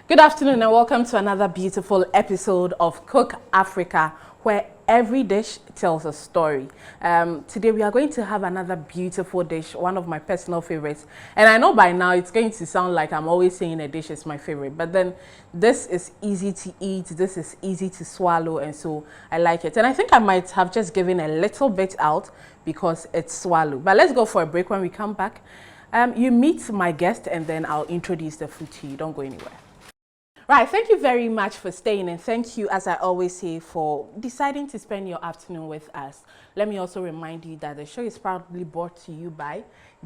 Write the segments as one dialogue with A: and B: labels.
A: Good afternoon and welcome to another beautiful episode of Cook Africa, where every dish tells a story. Today we are going to have another beautiful dish, one of my personal favorites. And I know by now it's going to sound like I'm always saying a dish is my favorite, but then this is easy to eat, this is easy to swallow, and so I like it. And I think I might have just given a little bit out because it's swallow. But let's go for a break. When we come back, you meet my guest and then I'll introduce the food to you. Don't go anywhere. Right, thank you very much for staying, and thank you, as I always say, for deciding to spend your afternoon with us. Let me also remind you that the show is proudly brought to you by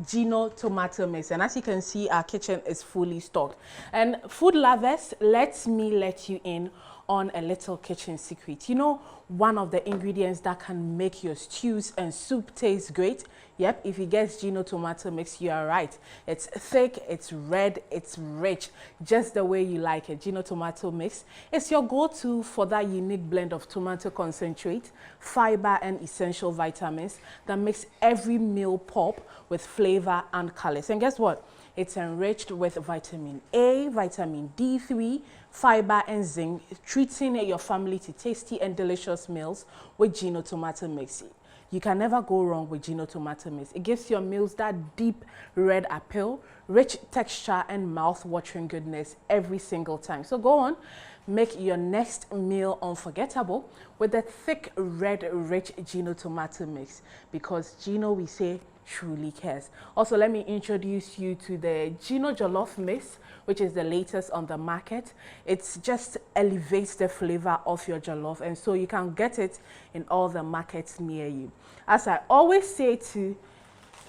A: Gino Tomato Mix, and as you can see, our kitchen is fully stocked. And food lovers, let me let you in on a little kitchen secret. You know, one of the ingredients that can make your stews and soup taste great? Yep, if you get Gino Tomato Mix, you are right. It's thick, it's red, it's rich, just the way you like it. Gino Tomato Mix is your go-to for that unique blend of tomato concentrate, fiber, and essential vitamins that makes every meal pop with flavor and colors. And guess what? It's enriched with vitamin A, vitamin D3, fiber, and zinc, treating your family to tasty and delicious meals with Gino Tomato Mix. You can never go wrong with Gino Tomato Mix. It gives your meals that deep red appeal, rich texture, and mouth-watering goodness every single time. So go on, make your next meal unforgettable with the thick, red, rich Gino Tomato Mix, because Gino, we say, truly cares. Also, let me introduce you to the Gino Jollof Mix, which is the latest on the market. It just elevates the flavor of your jollof, and so you can get it in all the markets near you. As I always say too,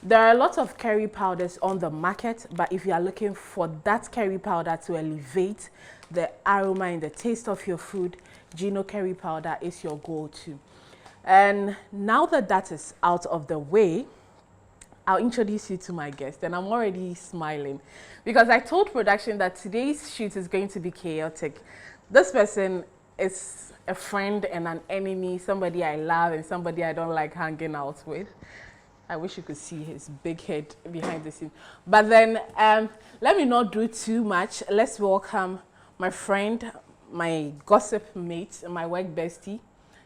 A: there are a lot of curry powders on the market, but if you are looking for that curry powder to elevate the aroma and the taste of your food, Gino curry powder is your go-to. And now that that is out of the way, I'll introduce you to my guest, and I'm already smiling because I told production that today's shoot is going to be chaotic. This person is a friend and an enemy, somebody I love and somebody I don't like hanging out with. I wish you could see his big head behind the scene. But then let me not do too much. Let's welcome my friend, my gossip mate, my work bestie,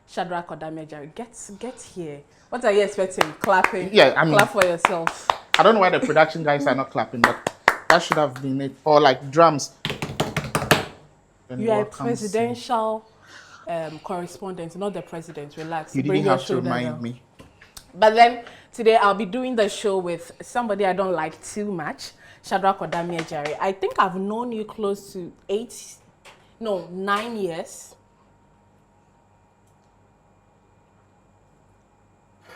A: Shadrack Odame Agyare. Get here. What are you expecting? Clapping?
B: Yeah, I mean,
A: clap for yourself.
B: I don't know why the production guys are not clapping, but that should have been it. Or like drums.
A: You are a presidential correspondent, not the president. Relax.
B: You didn't have to remind me.
A: But then today I'll be doing the show with somebody I don't like too much, Shadrack Odame Agyare. I think I've known you close to 9 years.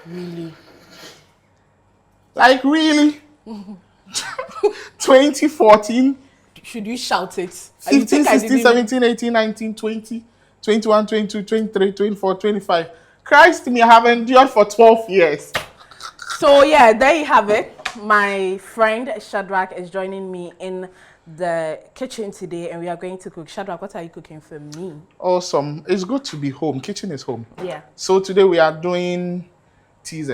A: Really?
B: Like, really? 2014?
A: Should you shout it?
B: 15, 16, 17, 18, 19, 20, 21, 22, 23, 24, 25. Christ me, I have endured for 12 years.
A: So yeah, there you have it. My friend Shadrack is joining me in the kitchen today, and we are going to cook. Shadrack, what are you cooking for me?
B: Awesome. It's good to be home. Kitchen is home.
A: Yeah.
B: So today we are doing TZ.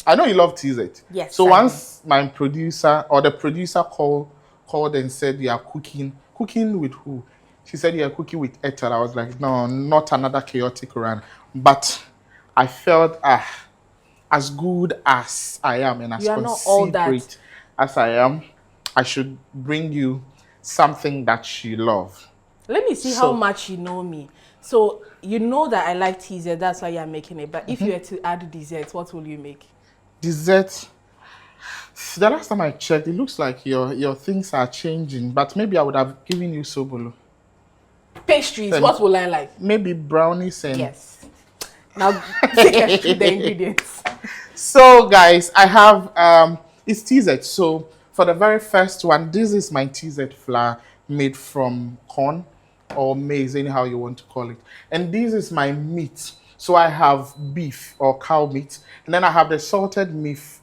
B: I know you love TZ.
A: Yes.
B: So once my producer or the producer called and said you are cooking with who? She said you are cooking with Ethel. I was like, no, not another chaotic run. But I felt as good as I am and as considerate as I am, I should bring you something that you love.
A: Let me see how much you know me. So you know that I like TZ, that's why you're making it. But if you were to add dessert, what will you make?
B: Dessert? The last time I checked, it looks like your things are changing. But maybe I would have given you sobolo.
A: Pastries, what will I like?
B: Maybe brownies and...
A: Yes. Now, take the ingredients.
B: So, guys, I have... it's TZ. So, for the very first one, this is my TZ flour made from corn or maize, anyhow you want to call it. And this is my meat. So I have beef or cow meat. And then I have the salted beef,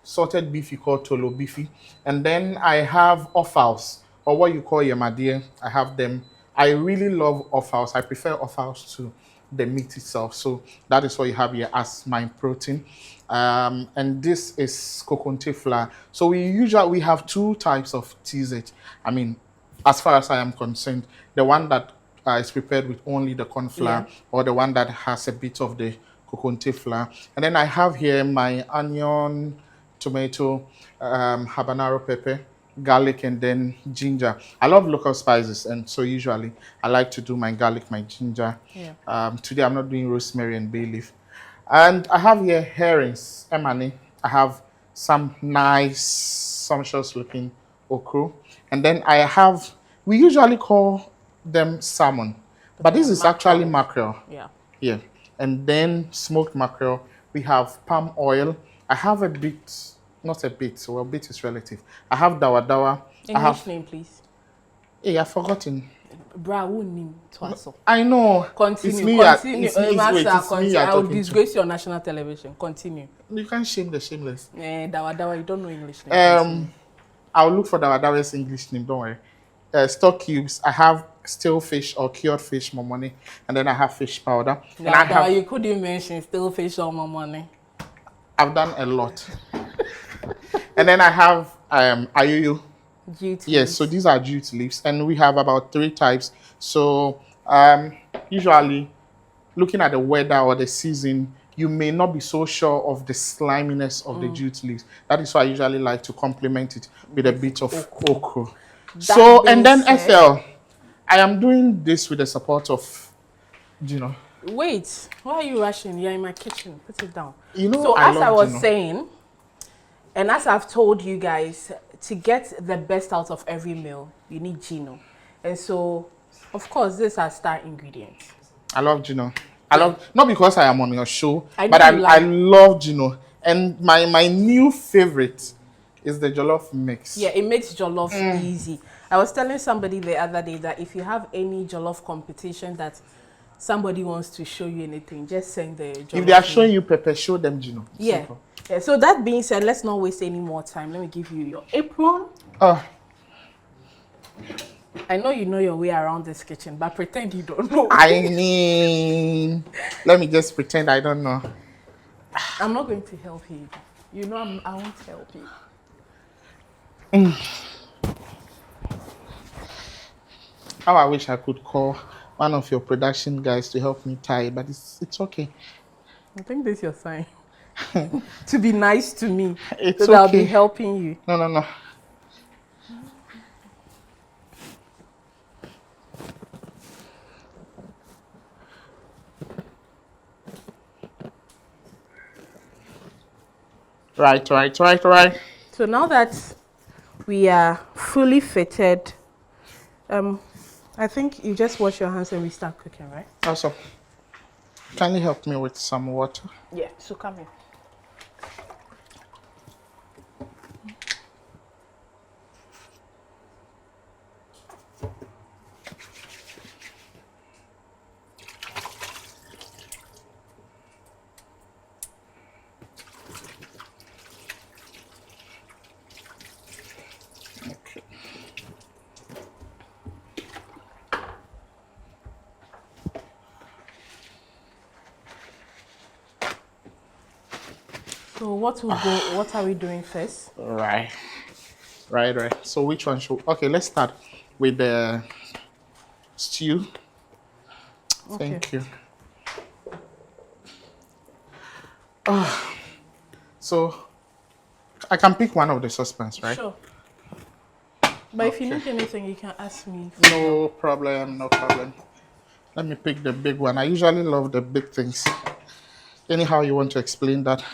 B: salted beef you call tolo beefy. And then I have offals, or what you call yamadia. I have them. I really love offals. I prefer offals to the meat itself. So that is what you have here as my protein. And this is coconut flour. So we have two types of TZ. I mean, as far as I am concerned, the one that is prepared with only the corn flour,
A: Yeah.
B: or the one that has a bit of the coconut flour. And then I have here my onion, tomato, habanero pepper, garlic, and then ginger. I love local spices, and so usually I like to do my garlic, my ginger.
A: Yeah.
B: Today I'm not doing rosemary and bay leaf. And I have here herrings, emani. I have some nice, sumptuous looking okra. And then I have, we usually call them salmon, but
A: they
B: this
A: are
B: is actually
A: mackerel.
B: mackerel.
A: Yeah.
B: Yeah. And then smoked mackerel. We have palm oil. I have a bit, not a bit, well, bit is relative. I have dawa dawa. I
A: English
B: have,
A: name, please.
B: hey, I've forgotten.
A: Bra, who name Twaso?
B: I know. It's
A: Continue,
B: me.
A: continue.
B: It's me. Wait,
A: Master,
B: it's me
A: continue.
B: you're
A: I will
B: talking to.
A: disgrace your national television. Continue.
B: You can't shame the shameless.
A: Dawa Dawa, you don't know English name. Continue.
B: I'll look for Dawadawe's English name, don't worry. Stock cubes. I have still fish or cured fish, more money. And then I have fish powder. And I
A: Dawa,
B: have,
A: you couldn't mention still fish or more money.
B: I've done a lot. And then I have ayoyo.
A: Duty.
B: Yes, so these are jute leaves. And we have about 3 types. So usually, looking at the weather or the season, you may not be so sure of the sliminess of the jute leaves. That is why I usually like to complement it with a bit of okra. So, and then
A: being said-
B: Ethel, I am doing this with the support of, you know.
A: Wait, why are you rushing? You're in my kitchen. Put it down.
B: You know,
A: So
B: I
A: as I
B: love
A: was
B: Gino.
A: saying, and as I've told you guys, to get the best out of every meal, you need Gino. And so, of course, this is our star ingredient.
B: I love Gino. I love, not because I am on your show,
A: I
B: but
A: know you
B: I
A: like-
B: love Gino. And my new favorite is the jollof mix.
A: Yeah, it makes jollof easy. I was telling somebody the other day that if you have any jollof competition that somebody wants to show you anything, just send the jollof.
B: If they are showing you pepper, show them Gino.
A: Yeah.
B: Simple.
A: Yeah. So that being said, let's not waste any more time. Let me give you your apron.
B: Oh,
A: I know you know your way around this kitchen, but pretend you don't know.
B: I mean, let me just pretend I don't know.
A: I'm not going to help you. You know I won't help you.
B: How I wish I could call one of your production guys to help me tie it, but it's okay.
A: I think this is your sign. To be nice to me.
B: It's
A: so that I'll be
B: okay.
A: helping you.
B: No. Right.
A: So now that we are fully fitted, I think you just wash your hands and we start cooking, right?
B: Also, can you help me with some water?
A: Yeah, so come here.
B: Okay.
A: So what are we doing first?
B: Right. So which one should? Okay, let's start with the stew. Thank you. So I can pick one of the saucepans, right?
A: Sure. But if you need anything, you can ask me.
B: No problem. Let me pick the big one. I usually love the big things. Anyhow, you want to explain that?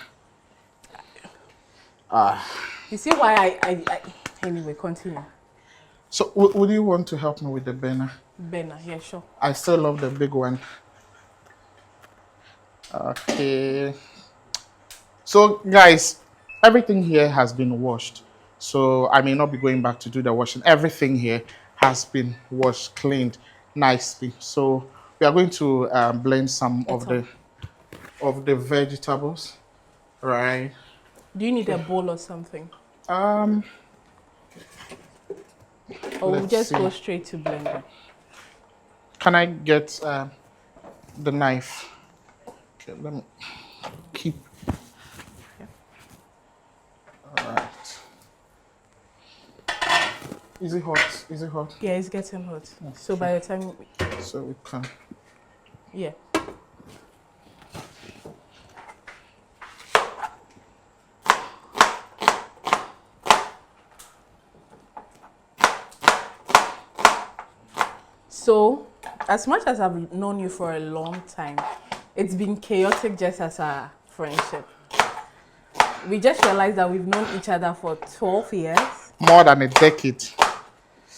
A: You see why I anyway, continue.
B: So would you want to help me with the burner?
A: Benna, yeah, sure.
B: I still love the big one. Okay. So guys, everything here has been washed. So I may not be going back to do the washing. Everything here has been washed, cleaned nicely. So we are going to blend some of the vegetables, right?
A: Do you need a bowl or something?
B: Um,
A: Or we'll
B: let's
A: just
B: see.
A: go straight to blender?
B: Can I get the knife? Okay, let me keep Is it hot? Is it hot?
A: Yeah, it's getting hot.
B: Okay.
A: So by the time,
B: So we can.
A: yeah. So, as much as I've known you for a long time, it's been chaotic just as a friendship. We just realized that we've known each other for 12 years.
B: More than a decade.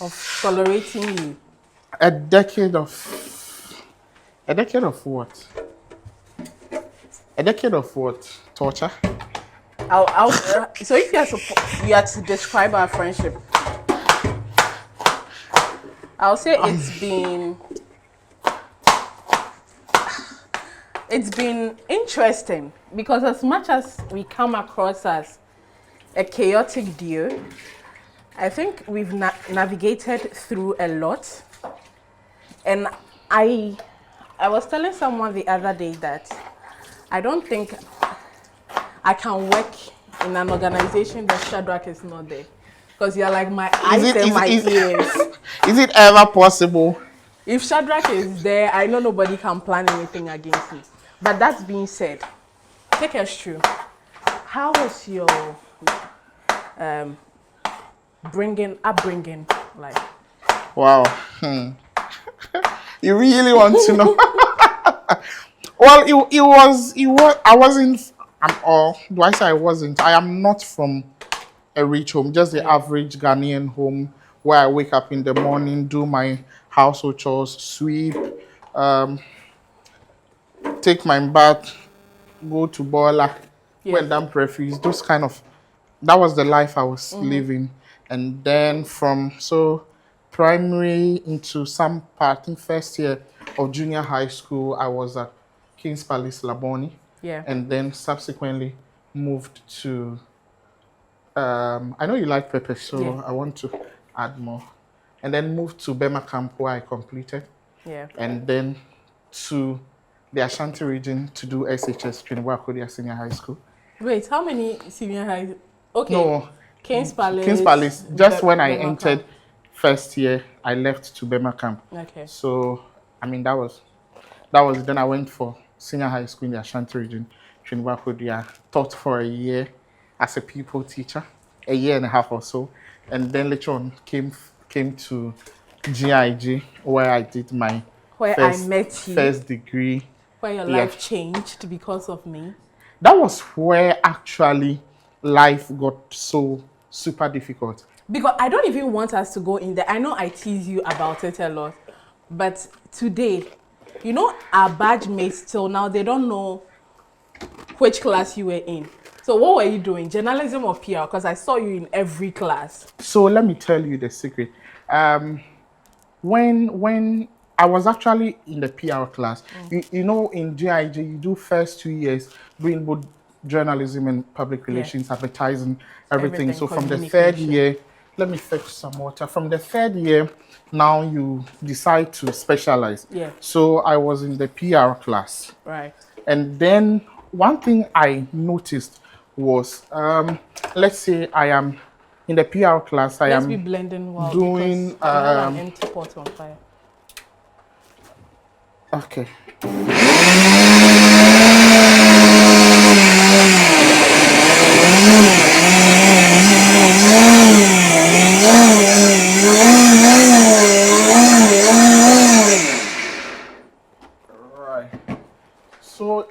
A: Of tolerating you.
B: A decade of what? A decade of what? Torture?
A: So if you are to describe our friendship, I'll say it's been interesting because as much as we come across as a chaotic duo, I think we've navigated through a lot. And I was telling someone the other day that I don't think I can work in an organization that Shadrack is not there. Because you're like my eyes and my ears.
B: Is it ever possible?
A: If Shadrack is there, I know nobody can plan anything against me. But that being said, take us through. How was your upbringing like?
B: Wow. You really want to know? Well, it was. I wasn't. Or do I say I wasn't? I am not from a rich home, just the average Ghanaian home where I wake up in the morning, do my household chores, sweep, take my bath, go to boiler, when damp refuse, those kind of. That was the life I was living, and then from primary into some part, I think first year of junior high school, I was at King's Palace, Laboni.
A: Yeah.
B: And then subsequently moved to, I know you like pepper, so I want to add more. And then moved to Bema Camp where I completed.
A: Yeah.
B: And then to the Ashanti region to do SHS training, Wakodia Senior High School.
A: Wait, how many senior high? Okay.
B: No.
A: King's Palace.
B: King's Palace. Just when I entered camp. First year, I left to Bema Camp.
A: Okay.
B: So, I mean, that was then I went for senior high school in the Ashanti region, Trinidad, taught for a year as a pupil teacher, a year and a half or so, and then later on came to GIG where I did my first degree.
A: Where your life changed because of me.
B: That was where actually life got so super difficult.
A: Because I don't even want us to go in there. I know I tease you about it a lot, but today, you know, our badge mates till now, they don't know which class you were in. So what were you doing? Journalism or PR? Because I saw you in every class.
B: So let me tell you the secret. When I was actually in the PR class, you know, in GIG, you do first 2 years doing both journalism and public relations, advertising, everything. So from the third year, let me fetch some water. From the third year, now you decide to specialize.
A: Yeah.
B: So I was in the PR class.
A: Right.
B: And then one thing I noticed was, let's say I am in the PR class.
A: Let's be blending well
B: doing
A: I have an empty pot on fire.
B: Okay. So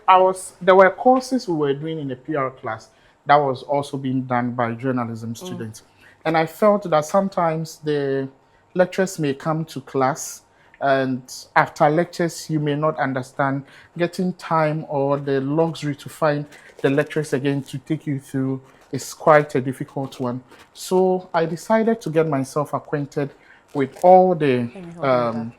B: there were courses we were doing in the PR class that was also being done by journalism students. And I felt that sometimes the lecturers may come to class and after lectures you may not understand. Getting time or the luxury to find the lecturers again to take you through is quite a difficult one. So I decided to get myself acquainted with all the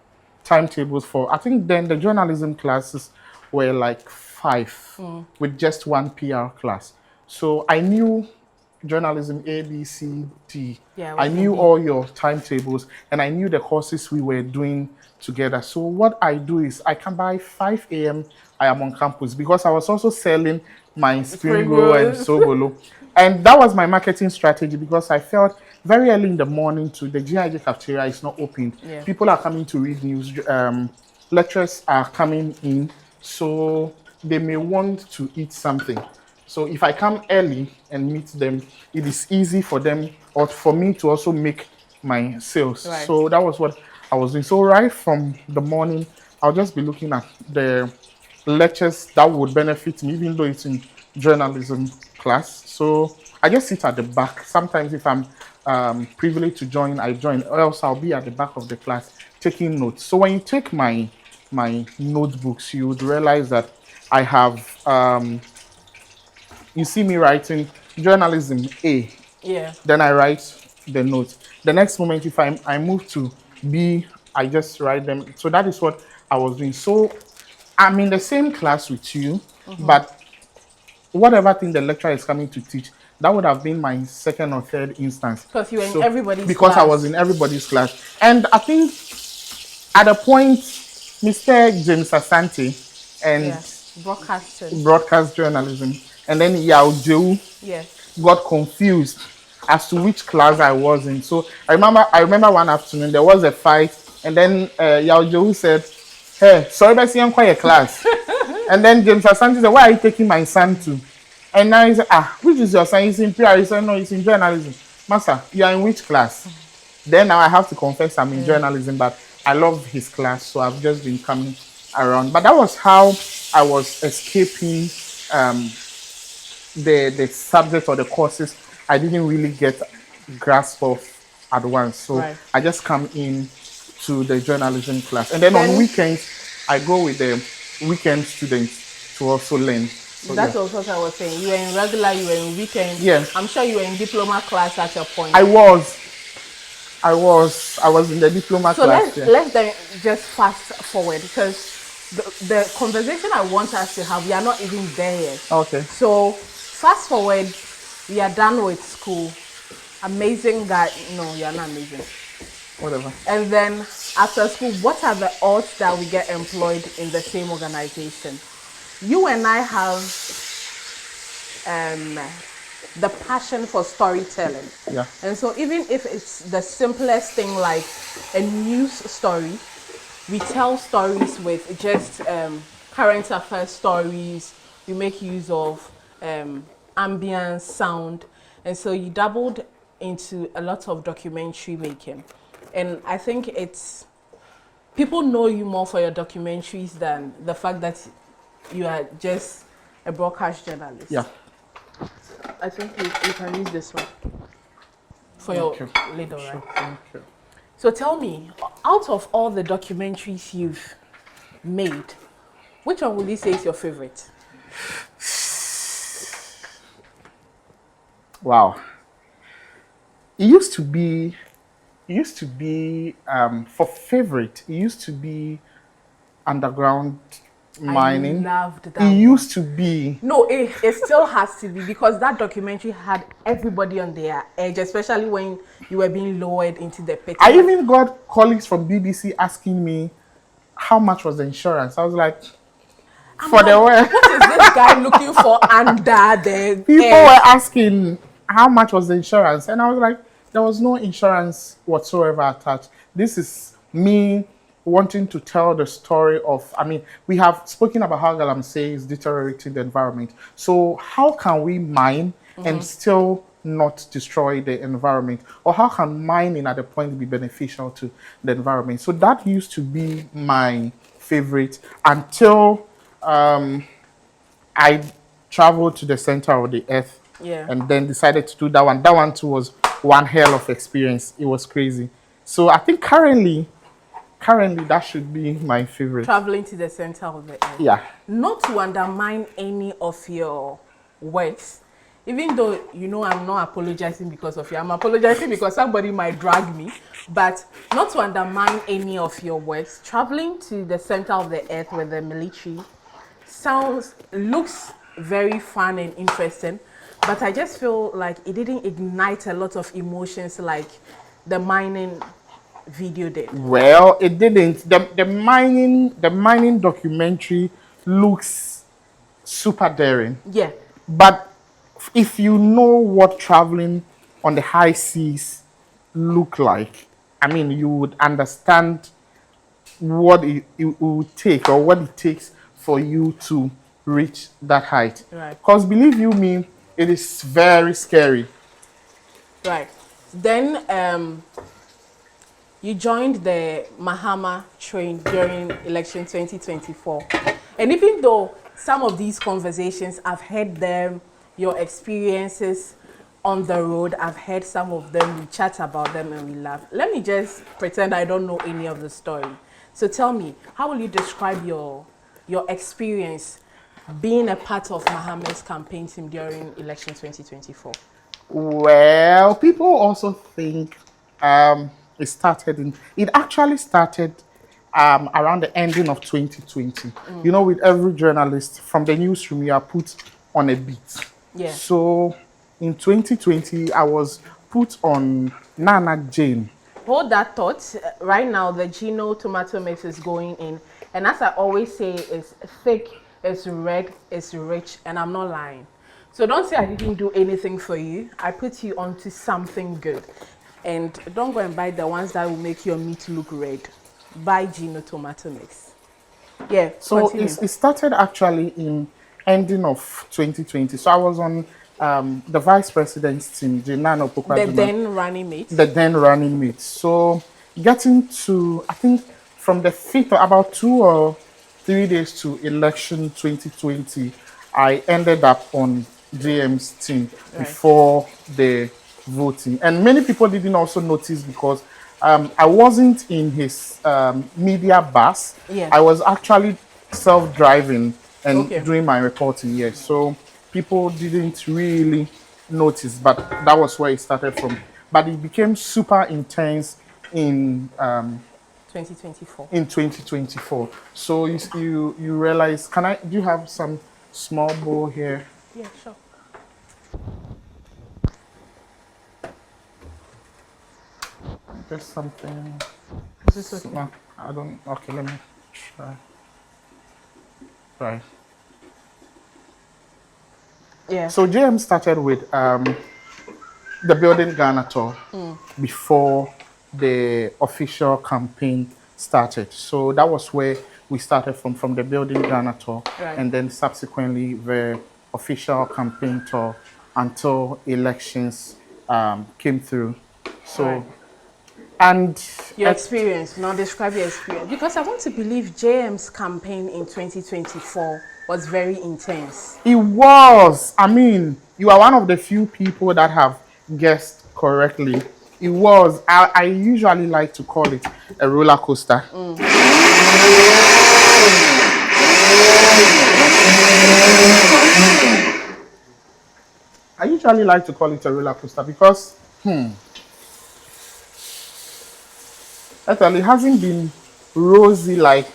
B: timetables for, I think then the journalism classes were like 5 with just one PR class. So I knew journalism A, B, C, D. Yeah, I knew all your timetables and I knew the courses we were doing together. So what I do is I come by 5 a.m. I am on campus because I was also selling my spring roll and sobolo. And that was my marketing strategy because I felt very early in the morning to the GIJ cafeteria is not open.
A: Yeah.
B: People are coming to read news. Lecturers are coming in, so they may want to eat something. So if I come early and meet them, it is easy for them or for me to also make my sales.
A: Right.
B: So that was what I was doing. So right from the morning, I'll just be looking at the lectures that would benefit me, even though it's in journalism class. So I just sit at the back. Sometimes if I'm privileged to join, I join, or else I'll be at the back of the class taking notes. So when you take my notebooks, you would realize that I have you see me writing journalism A,
A: Yeah.
B: then I write the notes. The next moment, if I move to B, I just write them. So that is what I was doing. So I'm in the same class with you, but whatever thing the lecturer is coming to teach, that would have been my second or third instance.
A: Because you were in
B: So
A: everybody's
B: because
A: class.
B: I was in everybody's class. And I think at a point, Mr. James Asante and broadcast journalism, and then Yao Joe got confused as to which class I was in. So I remember one afternoon there was a fight, and then Yao Joe said, "Hey, sorry, but I'm quite a class." And then James Asante said, "Why are you taking my son to?" And now he said, "Which is your son? He's in PR." He said, "No, he's in journalism." "Master, you are in which class?" Then now I have to confess I'm in journalism, but I love his class, so I've just been coming around. But that was how I was escaping the subject or the courses I didn't really get grasp of at once. So I just come in to the journalism class. And then on weekends, I go with the weekend students to also learn. So
A: that's also what I was saying. You were in regular, you were in weekend.
B: Yeah.
A: I'm sure you were in diploma class at your point.
B: I was in the diploma class.
A: So let's then just fast forward, because the conversation I want us to have, we are not even there yet.
B: Okay.
A: So fast forward, we are done with school. Amazing guy. No, you are not amazing.
B: Whatever.
A: And then after school, what are the odds that we get employed in the same organization? You and I have the passion for storytelling.
B: Yeah.
A: And so even if it's the simplest thing like a news story, we tell stories with just current affairs stories. We make use of ambience, sound. And so you dabbled into a lot of documentary making. And I think people know you more for your documentaries than the fact that you are just a broadcast journalist.
B: Yeah.
A: I think you can use this one for your ladle, right?
B: Thank you.
A: So tell me, out of all the documentaries you've made, which one would you say is your favorite?
B: Wow. It used to be for favorite, it used to be underground mining.
A: I loved that.
B: It used to be.
A: No, it still has to be, because that documentary had everybody on their edge, especially when you were being lowered into the pit.
B: I even got colleagues from BBC asking me how much was the insurance. I was like, what is
A: this guy looking for under the
B: people were asking how much was the insurance, and I was like, there was no insurance whatsoever attached. This is me wanting to tell the story of, we have spoken about how Galamsey is deteriorating the environment. So how can we mine and still not destroy the environment? Or how can mining at a point be beneficial to the environment? So that used to be my favorite until I traveled to the center of the earth and then decided to do that one. That one too was one hell of experience. It was crazy. So I think currently that should be my favorite.
A: Traveling to the center of the earth.
B: Yeah.
A: Not to undermine any of your works, even though I'm not apologizing because of you. I'm apologizing because somebody might drag me, but not to undermine any of your works. Traveling to the center of the earth with the military looks very fun and interesting, but I just feel like it didn't ignite a lot of emotions like the mining video did.
B: Well, it didn't. The mining documentary looks super daring.
A: Yeah.
B: But if you know what traveling on the high seas look like, I mean, you would understand what it would take or what it takes for you to reach that height.
A: Right.
B: Because believe you me, it is very scary.
A: Right. Then you joined the Mahama train during election 2024. And even though some of these conversations, I've heard them, your experiences on the road, I've heard some of them, we chat about them and we laugh. Let me just pretend I don't know any of the story. So tell me, how will you describe your experience being a part of Mahama's campaign team during election 2024?
B: Well, people also think it actually started around the ending of 2020. You know, with every journalist from the newsroom, you are put on a beat.
A: Yeah.
B: So in 2020, I was put on Nana Jane.
A: Hold that thought. Right now, the Gino tomato mix is going in. And as I always say, it's thick, it's red, it's rich, and I'm not lying. So don't say I didn't do anything for you. I put you onto something good. And don't go and buy the ones that will make your meat look red. Buy Gino tomato mix. Yeah,
B: So
A: continue.
B: it started actually in ending of 2020. So I was on the vice president's team, Jenano
A: The
B: Pokwaduma,
A: then running mate.
B: the then running mate. So getting to, I think from the 5th, or about 2 or 3 days to election 2020, I ended up on JM's team before the voting. And many people didn't also notice because I wasn't in his media bus.
A: Yeah.
B: I was actually self-driving and
A: Okay.
B: doing my reporting, yes. So people didn't really notice, but that was where it started from. But it became super intense in
A: 2024.
B: in 2024. So you realize, do you have some small bowl here?
A: Yeah, sure.
B: Just something.
A: Is this okay?
B: No, I don't. Okay, let me try. Right.
A: Yeah.
B: So JM started with the Building Ghana tour before the official campaign started. So that was where we started from the Building Ghana tour,
A: Right.
B: and then subsequently the official campaign tour until elections came through. So,
A: Right.
B: and
A: Your experience. Now describe your experience. Because I want to believe JM's campaign in 2024 was very intense.
B: it was, I mean, you are one of the few people that have guessed correctly. It was, I usually like to call it a roller coaster. I usually like to call it a roller coaster because, actually, it hasn't been rosy like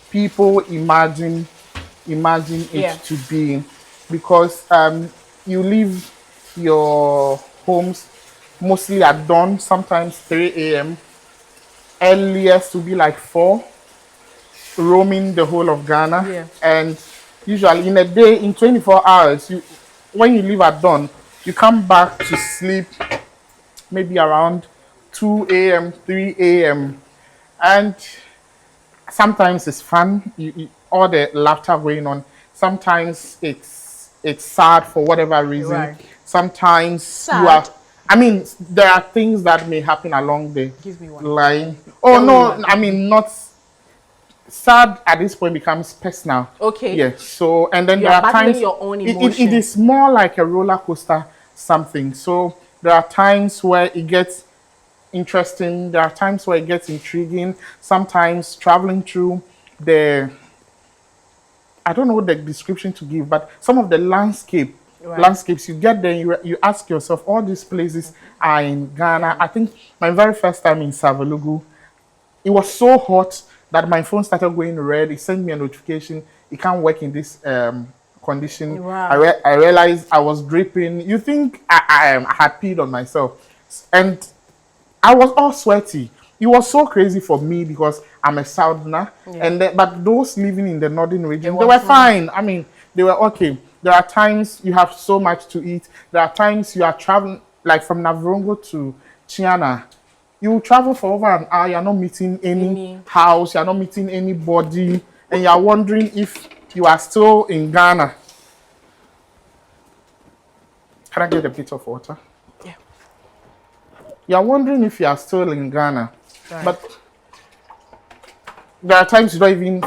B: people imagine it
A: Yeah.
B: to be, because you leave your homes mostly at dawn, sometimes 3 a.m. Earliest to be like 4, roaming the whole of Ghana.
A: Yeah.
B: And usually in a day, in 24 hours, when you leave at dawn, you come back to sleep maybe around 2 a.m., 3 a.m. And sometimes it's fun, all the laughter going on. Sometimes it's sad for whatever reason.
A: Right.
B: Sometimes you
A: Sad?
B: are. I mean, there are things that may happen along the
A: Give me one.
B: line. Oh
A: Tell me
B: no,
A: one.
B: I mean not sad. At this point, becomes personal.
A: Okay.
B: Yeah. So and then
A: You
B: there
A: are
B: are
A: battling
B: times
A: your own
B: it
A: emotions.
B: is more like a roller coaster something. So there are times where it gets interesting. There are times where it gets intriguing. Sometimes traveling through the, I don't know what the description to give, but some of the landscapes, you get there, you ask yourself, all these places are in Ghana. I think my very first time in Savalugu, it was so hot that my phone started going red. It sent me a notification. It can't work in this condition.
A: Wow.
B: I realized I was dripping. You think I had peed on myself. And I was all sweaty. It was so crazy for me because I'm a southerner, but those living in the northern region, they were fine. I mean, they were okay. There are times you have so much to eat. There are times you are traveling, like from Navrongo to Chiana. You travel for over an hour, you're not meeting any house, you're not meeting anybody, and you're wondering if you are still in Ghana. Can I get a bit of water?
A: Yeah.
B: You're wondering if you are still in Ghana.
A: Right.
B: But there are times you don't even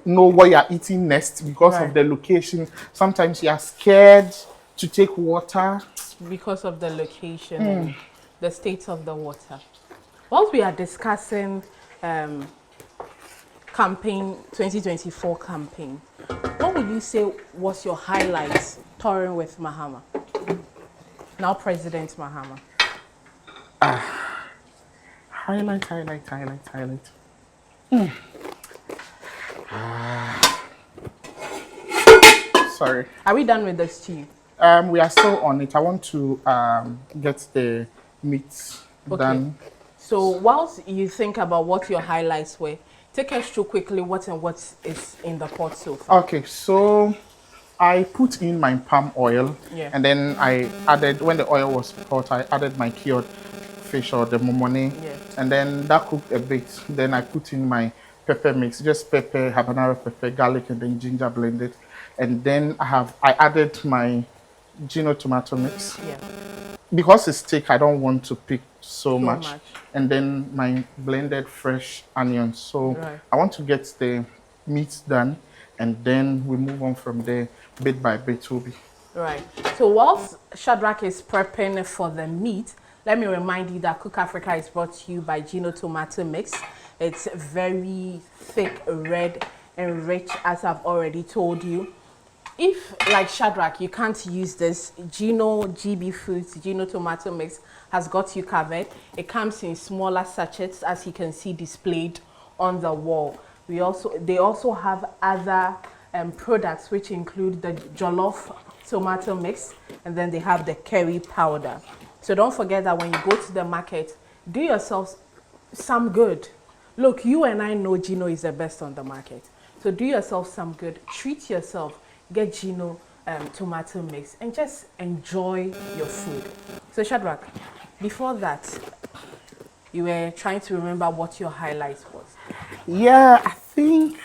B: know what you're eating next because of the location. Sometimes you are scared to take water.
A: Because of the location and the state of the water. Whilst we are discussing campaign 2024 campaign, what would you say was your highlights touring with Mahama? Now President Mahama.
B: Highlight. Sorry.
A: Are we done with the stew?
B: We are still on it. I want to get the meat done.
A: So whilst you think about what your highlights were, take us through quickly what is in the pot so far.
B: Okay, so I put in my palm oil, and then I added, when the oil was hot, I added my cured fish or the momone, and then that cooked a bit. Then I put in my pepper mix, just pepper, habanero pepper, garlic, and then ginger blended. And then I added my Gino tomato mix. Because it's thick, I don't want to pick so much. And then my blended fresh onions. So I want to get the meat done, and then we move on from there bit by bit. Will be
A: right. So whilst Shadrack is prepping for the meat, let me remind you that Cook Africa is brought to you by Gino tomato mix. It's very thick, red, and rich, as I've already told you. If, like Shadrack, you can't use this, Gino GB Foods, Gino tomato mix has got you covered. It comes in smaller sachets, as you can see displayed on the wall. They also have other products, which include the jollof tomato mix, and then they have the curry powder. So don't forget that when you go to the market, do yourself some good. Look, you and I know Gino is the best on the market. So do yourself some good, treat yourself. Get Gino tomato mix and just enjoy your food. So Shadrack, before that, you were trying to remember what your highlight was.
B: Yeah, I think.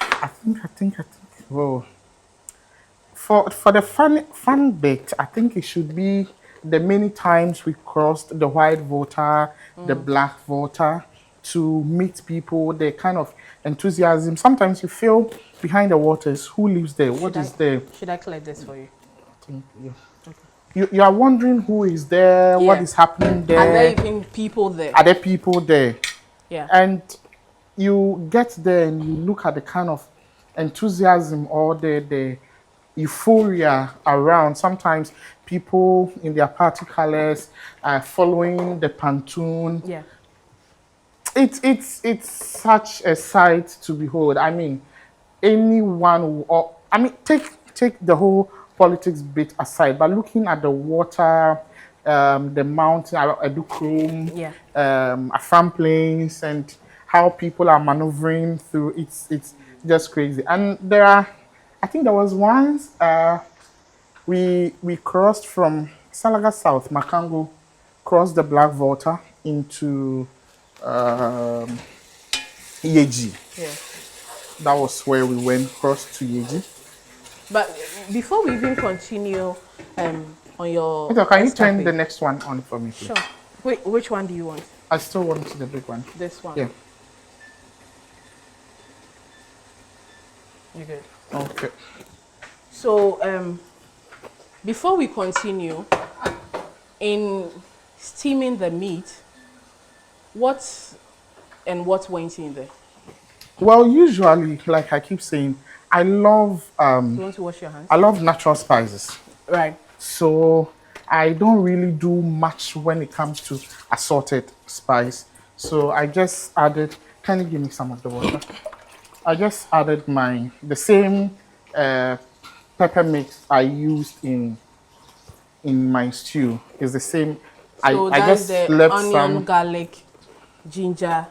B: Well, for the fun bit, I think it should be the many times we crossed the white voter, the black voter, to meet people, the kind of enthusiasm. Sometimes you feel behind the waters, who lives there, what is there.
A: Should I collect this for you?
B: Thank you. Okay. You are wondering who is there, what is happening there.
A: Are there even people there?
B: Are there people there?
A: Yeah.
B: And you get there and you look at the kind of enthusiasm or the euphoria around. Sometimes people in their party colors are following the pantoon.
A: Yeah.
B: It's such a sight to behold. I mean, anyone, or I mean, take the whole politics bit aside, but looking at the water, the mountain, Edukrum, Afram Plains, and how people are maneuvering through, it's just crazy. And I think there was once we crossed from Salaga South, Makango, crossed the Black Water into Yeji.
A: Yeah.
B: That was where we went, crossed to Yeji.
A: But before we even continue on your...
B: Okay, can you turn the next one on for me, please?
A: Sure. Wait, which one do you want?
B: I still want the big one.
A: This one?
B: Yeah.
A: You're good.
B: Okay.
A: So, before we continue, in steaming the meat, what went in there?
B: Well, usually, like I keep saying, I love
A: you want to wash your hands?
B: I love natural spices.
A: Right.
B: So I don't really do much when it comes to assorted spice. So I just added, can you give me some of the water? I just added the same pepper mix I used in my stew. Is the same.
A: So
B: I just
A: the
B: left
A: onion,
B: some
A: garlic, ginger.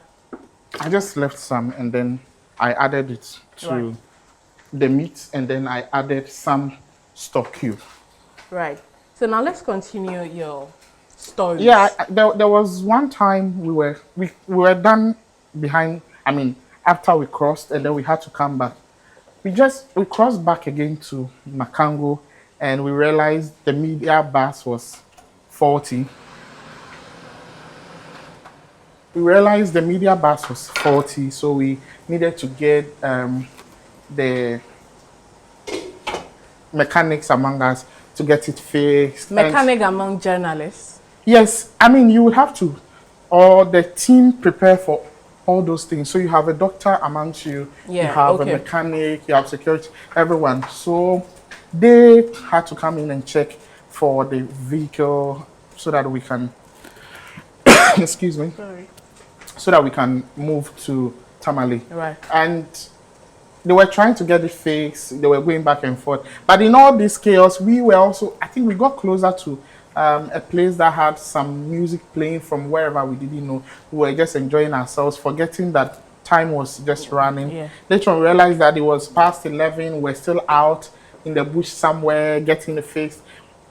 B: I just left some and then I added it to the meat, and then I added some stock cube.
A: Right. So now let's continue your stories.
B: Yeah, there was one time we were done behind. I mean, after we crossed, and then we had to come back. We crossed back again to Makango, and we realized the media bus was faulty. We realized the media bus was faulty, so we needed to get the mechanics among us to get it fixed.
A: Mechanic among journalists.
B: Yes, I mean you would have to, or the team prepare for all those things. So you have a doctor amongst you, you
A: Yeah,
B: have
A: okay.
B: a mechanic, you have security, everyone. So they had to come in and check for the vehicle so that we can, excuse me,
A: Sorry.
B: so that we can move to Tamale.
A: Right.
B: And they were trying to get it fixed. They were going back and forth. But in all this chaos, we were also, I think we got closer to a place that had some music playing from wherever we didn't know. We were just enjoying ourselves, forgetting that time was just running.
A: Yeah.
B: Later on, we realized that it was past 11. We're still out in the bush somewhere getting it fixed.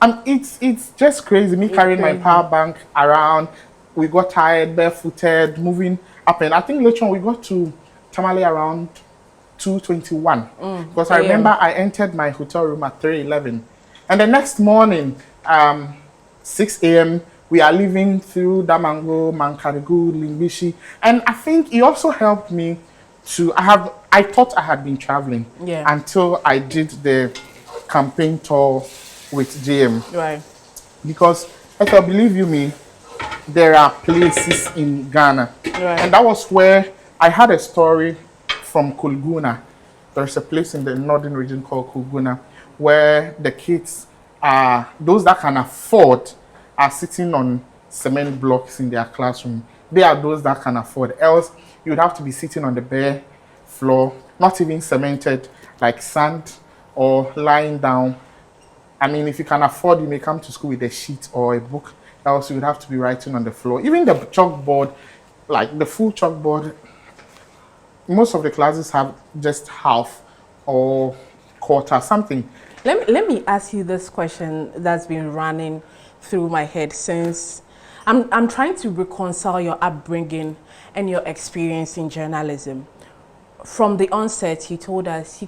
B: And it's just crazy. Me carrying my
A: crazy.
B: power bank around. We got tired, barefooted, moving up. And I think later on, we got to Tamale around 2:21 because I
A: AM.
B: remember I entered my hotel room at 3:11, and the next morning 6 a.m. we are leaving through Damango, Mankarigu, Limbishi, and I think it also helped me to I thought I had been traveling
A: Yeah.
B: until I did the campaign tour with JM,
A: Right.
B: because if I believe you me, there are places in Ghana.
A: Right.
B: And that was where I had a story from Kulguna. There's a place in the northern region called Kulguna where the kids are, those that can afford, are sitting on cement blocks in their classroom. They are those that can afford. Else, you would have to be sitting on the bare floor, not even cemented, like sand, or lying down. I mean, if you can afford, you may come to school with a sheet or a book. Else, you would have to be writing on the floor. Even the chalkboard, like the full chalkboard, most of the classes have just half or quarter, something.
A: Let me ask you this question that's been running through my head since I'm trying to reconcile your upbringing and your experience in journalism. From the onset, you told us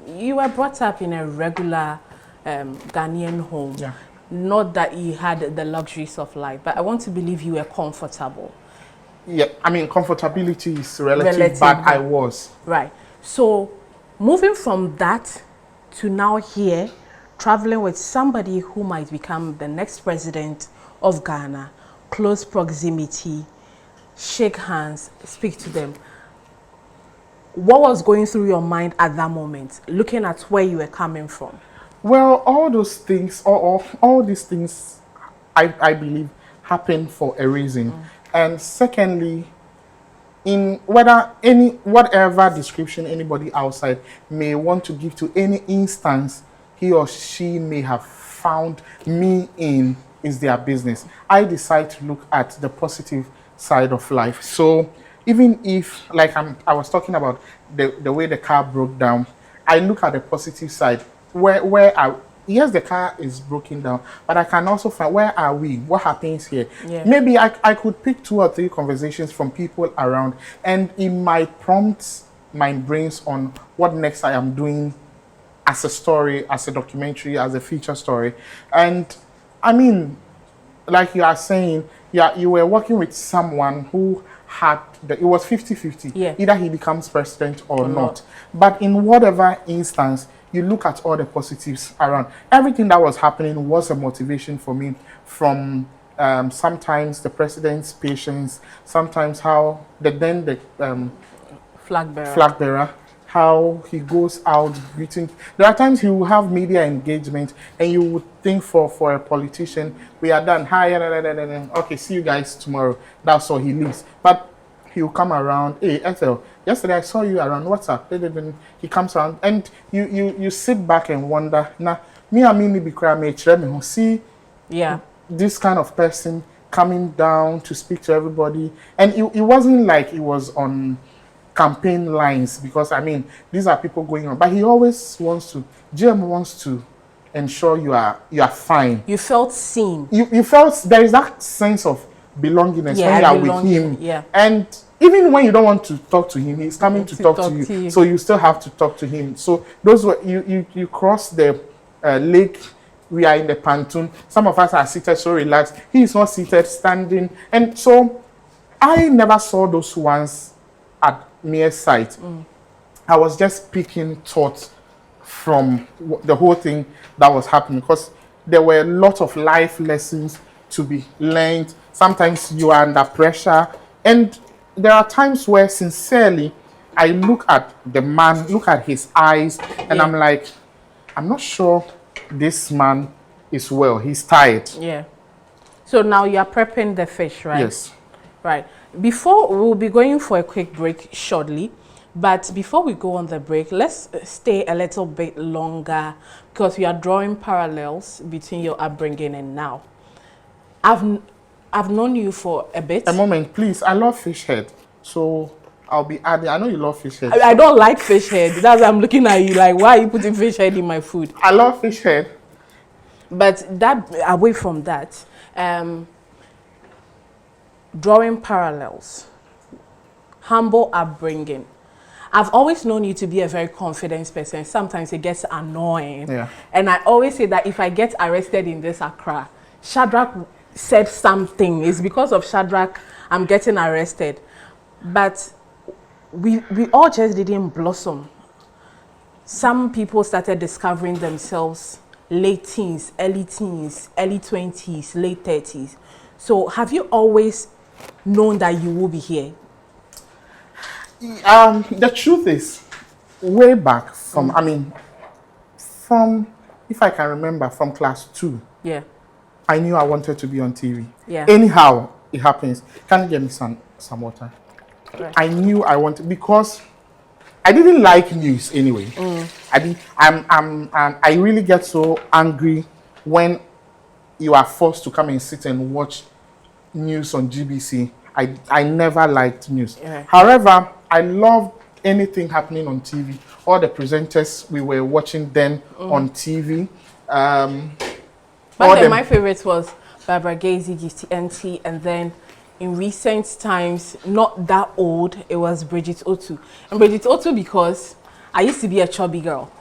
A: you were brought up in a regular Ghanaian home.
B: Yeah.
A: Not that you had the luxuries of life, but I want to believe you were comfortable.
B: Yeah, I mean, comfortability is relative,
A: Relative,
B: but
A: yeah.
B: I was.
A: Right. So moving from that to now here, traveling with somebody who might become the next president of Ghana, close proximity, shake hands, speak to them. What was going through your mind at that moment, looking at where you were coming from?
B: Well, all those things, all these things, I believe, happen for a reason. And secondly, in whatever description anybody outside may want to give to any instance he or she may have found me in, is their business. I decide to look at the positive side of life. So even if, like I was talking about the way the car broke down, I look at the positive side. Yes, the car is broken down, but I can also find, where are we? What happens here?
A: Yeah.
B: Maybe I could pick 2 or 3 conversations from people around, and it might prompt my brains on what next I am doing as a story, as a documentary, as a feature story. And I mean, like you are saying, yeah, you were working with someone who had, it was 50-50.
A: Yeah.
B: Either he becomes president or not. But in whatever instance, you look at all the positives around. Everything that was happening was a motivation for me, from sometimes the president's patience, sometimes how the
A: Flag bearer.
B: flag bearer, how he goes out greeting. There are times he will have media engagement, and you would think for a politician, we are done. Hi, okay, see you guys tomorrow. That's all, he leaves. But he'll come around. Hey, Ethel, yesterday I saw you around. What's up? He comes around, and you sit back and wonder. Now, me and me be crying. See,
A: Yeah.
B: this kind of person coming down to speak to everybody, and it wasn't like it was on campaign lines, because I mean these are people going on, but he always wants to. GM wants to ensure you are fine.
A: You felt seen.
B: You felt there is that sense of belongingness when you are with him.
A: Yeah.
B: And even when you don't want to talk to him, he's coming to talk to you. So you still have to talk to him. So those were you cross the lake. We are in the pontoon. Some of us are seated so relaxed. He is not seated, standing. And so I never saw those ones at mere sight. I was just picking thoughts from the whole thing that was happening, because there were a lot of life lessons to be learned. Sometimes you are under pressure, and there are times where sincerely I look at the man, look at his eyes, and I'm like, I'm not sure this man is well. He's tired.
A: Yeah. So now you are prepping the fish, right?
B: Yes.
A: Right. Before, we'll be going for a quick break shortly. But before we go on the break, let's stay a little bit longer, because we are drawing parallels between your upbringing and now. I've known you for a bit.
B: A moment, please. I love fish head. So I'll be adding. I know you love fish head.
A: I don't like fish head. That's why I'm looking at you like, why are you putting fish head in my food?
B: I love fish head.
A: But that, away from that, drawing parallels, humble upbringing. I've always known you to be a very confident person. Sometimes it gets annoying.
B: Yeah.
A: And I always say that if I get arrested in this Accra, Shadrack said something. It's because of Shadrack I'm getting arrested. But we all just didn't blossom. Some people started discovering themselves late teens, early 20s, late 30s. So have you always known that you will be here?
B: The truth is, way back from, if I can remember, from class 2, I knew I wanted to be on TV.
A: Yeah.
B: Anyhow, it happens. Can you get me some water?
A: Right.
B: I knew I wanted, because I didn't like news anyway. I really get so angry when you are forced to come and sit and watch news on GBC. I never liked news.
A: Yeah.
B: However, I loved anything happening on TV. All the presenters we were watching then on TV.
A: My favorite was Barbara Gazy, Gifty NT, and then in recent times, not that old, it was Bridget Otu. And Bridget Otu, because I used to be a chubby girl,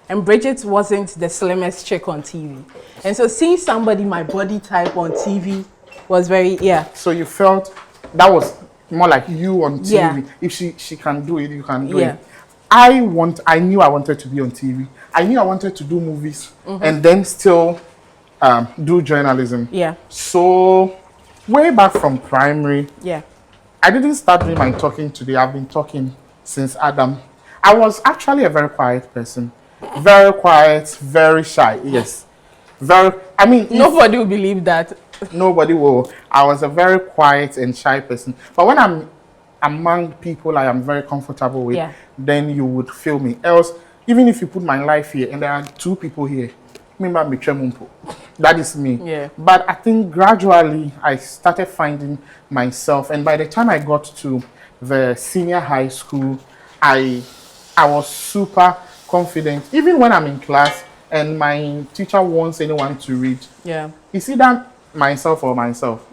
A: and Bridget wasn't the slimmest chick on TV. And so seeing somebody my body type on TV was very,
B: So you felt that was more like you on TV.
A: Yeah.
B: If she can do it, you can do it. I knew I wanted to be on TV. I knew I wanted to do movies and then still do journalism.
A: Yeah.
B: So way back from primary, I didn't start doing my talking today. I've been talking since Adam. I was actually a very quiet person. Very quiet, very shy. Yes.
A: Nobody will believe that.
B: Nobody will. I was a very quiet and shy person. But when I'm among people I am very comfortable with, then you would feel me. Else, even if you put my life here and there are 2 people here, that is me.
A: Yeah.
B: But I think gradually I started finding myself, and by the time I got to the senior high school, I was super confident. Even when I'm in class and my teacher wants anyone to read, you see that myself or myself.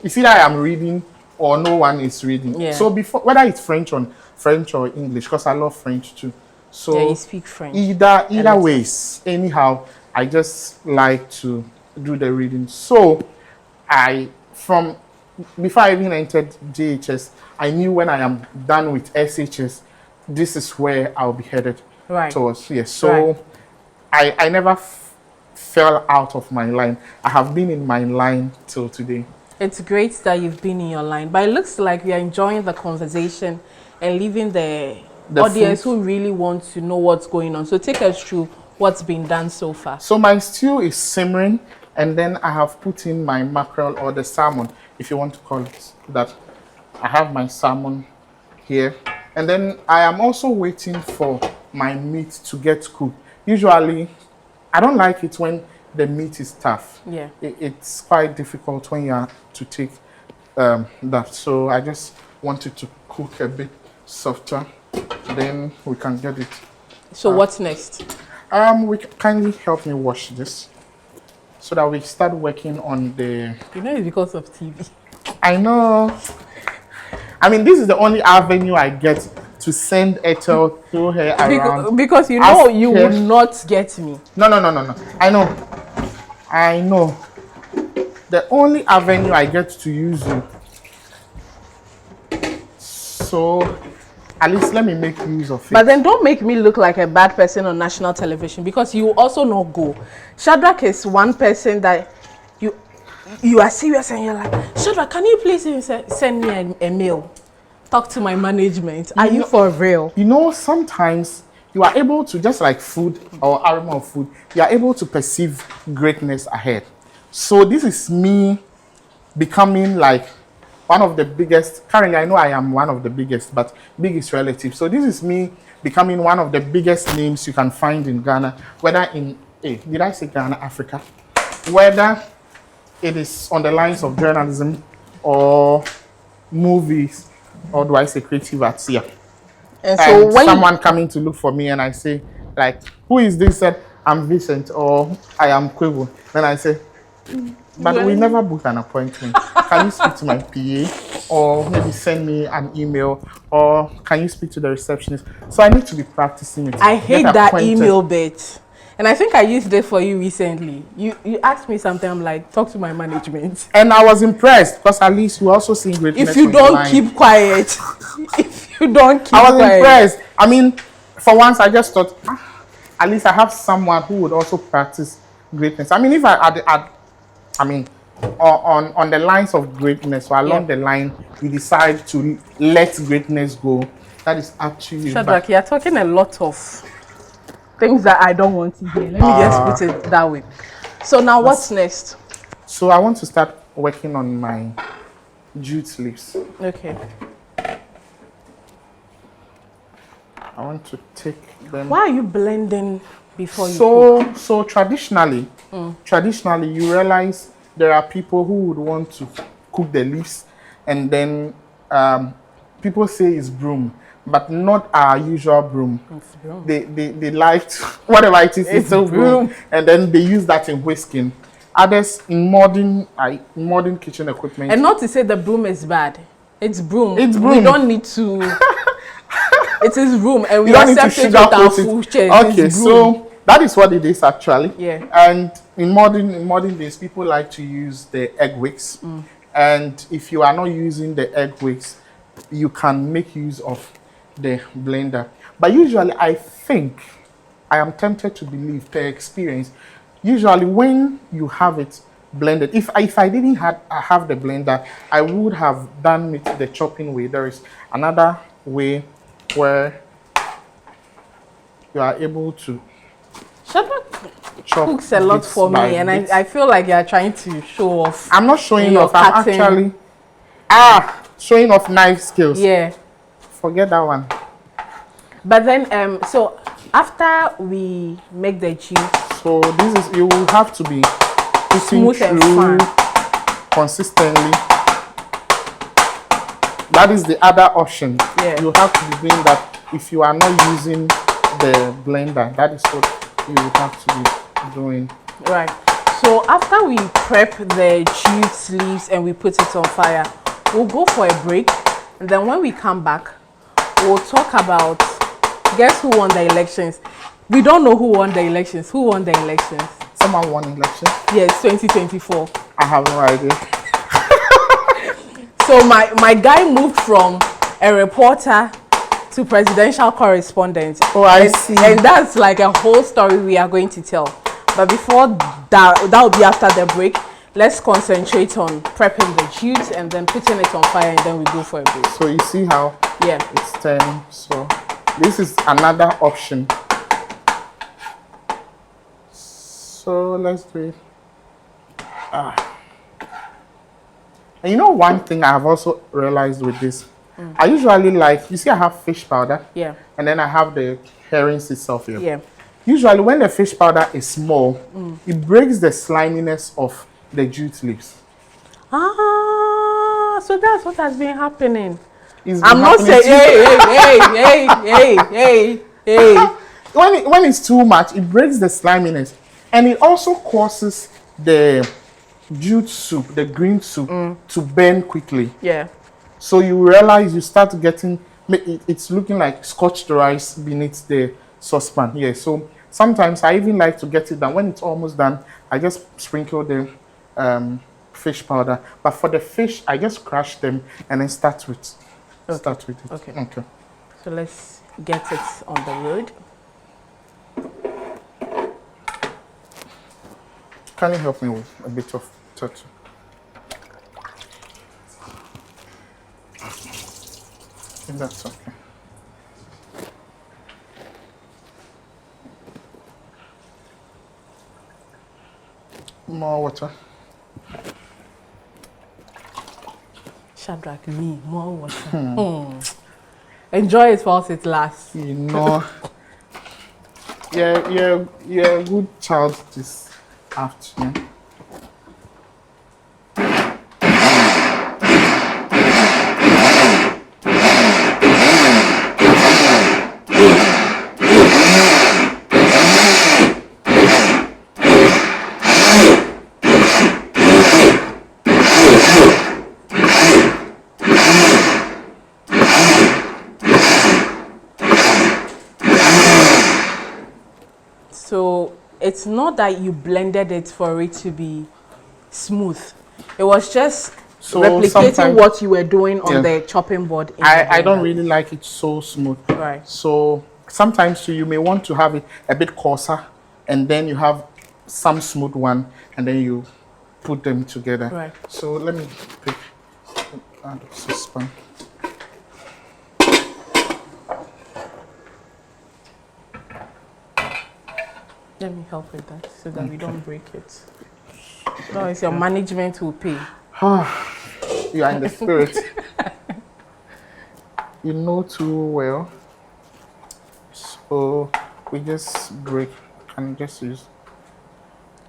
B: You see that I am reading or no one is reading. So before, whether it's French or English, because I love French too. So
A: you speak French.
B: Either ways, anyhow, I just like to do the reading. So before I even entered JHS, I knew when I am done with SHS, this is where I'll be headed towards. Yes. So I never fell out of my line. I have been in my line till today.
A: It's great that you've been in your line, but it looks like we are enjoying the conversation and leaving the audience who really want to know what's going on. So take us through what's been done so far.
B: So my stew is simmering, and then I have put in my mackerel, or the salmon, if you want to call it that. I have my salmon here, and then I am also waiting for my meat to get cooked. Usually, I don't like it when the meat is tough.
A: Yeah.
B: It's quite difficult when you are to take that. So I just want it to cook a bit softer. Then we can get it.
A: So what's next?
B: Kindly help me wash this so that we start working on the.
A: You know, it's because of TV.
B: I know. I mean, this is the only avenue I get to send Ethel through her around.
A: Because you know you will not get me.
B: No. I know. The only avenue I get to use you. So, at least let me make use of it.
A: But then don't make me look like a bad person on national television, because you also not go. Shadrack is one person that you are serious and you're like, Shadrack, can you please send me a mail? Talk to my management. Are you for real?
B: You know, sometimes you are able to, just like food or aroma of food, you are able to perceive greatness ahead. So this is me becoming like one of the biggest. Currently, I know I am one of the biggest, but biggest relative. So this is me becoming one of the biggest names you can find in Ghana, whether in, did I say Ghana, Africa? Whether it is on the lines of journalism or movies, or do I say creative arts? Yeah. And so when someone coming to look for me and I say, like, who is this? Said, I'm Vincent, or I am Kwebu. Then I say, but we never booked an appointment. Can you speak to my PA, or maybe send me an email, or can you speak to the receptionist? So I need to be practicing it.
A: I hate that email bit. And I think I used it for you recently. You asked me something, I'm like, talk to my management.
B: And I was impressed, because at least you also seeing greatness.
A: If you don't keep quiet. If you don't keep quiet. I was
B: impressed. I mean, for once I just thought, at least I have someone who would also practice greatness. I mean, if on the lines of greatness, or along the line, we decide to let greatness go, that is actually.
A: Shadrack, you're talking a lot of things that I don't want to hear. Let me just put it that way. So now what's next?
B: So I want to start working on my jute leaves.
A: Okay.
B: I want to take them.
A: Why are you blending before you cook?
B: So traditionally, you realize there are people who would want to cook the leaves, and then people say it's broom, but not our usual broom.
A: It's broom.
B: They liked whatever it is, it's a broom, and then they use that in whisking. Others in modern kitchen equipment.
A: And not to say the broom is bad. It's broom.
B: It's broom.
A: We don't need to. It is broom, and we accept it with our full chest.
B: Okay, so that is what it is actually.
A: Yeah.
B: And in modern days, people like to use the egg wicks. And if you are not using the egg wicks, you can make use of the blender. But usually, I am tempted to believe, per experience, usually when you have it blended, if I didn't have the blender, I would have done it the chopping way. There is another way where you are able to
A: chop. Cooks a lot for me, and I feel like you are trying to show off.
B: I'm not showing off. I'm actually showing off knife skills.
A: Yeah.
B: Forget that one.
A: But then, so after we make the cheese,
B: so this is, you will have to be putting through consistently. That is the other option.
A: Yeah.
B: You have to be doing that if you are not using the blender. That is what you will have to be doing.
A: Right. So after we prep the jute leaves and we put it on fire, we'll go for a break. And then when we come back, we'll talk about, guess who won the elections? We don't know who won the elections. Who won the elections?
B: Someone won elections?
A: Yes, 2024.
B: I have no idea.
A: So my guy moved from a reporter to presidential correspondent.
B: Oh, I see.
A: And that's like a whole story we are going to tell. But before that will be after the break. Let's concentrate on prepping the jute and then putting it on fire, and then we go for a break.
B: So you see how it's turning. So this is another option. So let's do it. And you know one thing I have also realized with this, I usually like, you see I have fish powder.
A: Yeah.
B: And then I have the herrings itself here.
A: Yeah.
B: Usually when the fish powder is small, it breaks the sliminess of the jute leaves.
A: So that's what has been happening.
B: I'm
A: not saying, hey.
B: when it's too much, it breaks the sliminess, and it also causes the jute soup, the green soup, to burn quickly.
A: Yeah.
B: So you realize you start getting it's looking like scorched rice beneath the saucepan. Yeah. So sometimes I even like to get it done. When it's almost done, I just sprinkle the fish powder. But for the fish, I just crush them and then start with it.
A: Okay. So let's get it on the road.
B: Can you help me with a bit of turtle? If that's okay. More water.
A: Shadrack, me, more water. Enjoy it whilst it lasts.
B: You know, you're a good child this afternoon.
A: So it's not that you blended it for it to be smooth. It was just replicating what you were doing on the chopping board.
B: I don't really like it so smooth.
A: Right.
B: So sometimes you may want to have it a bit coarser, and then you have some smooth one, and then you put them together.
A: Right.
B: So let me pick out of saucepan.
A: Let me help with that so that we don't break it. Otherwise, your management will pay.
B: You are in the spirit. You know too well. So we just break and just use.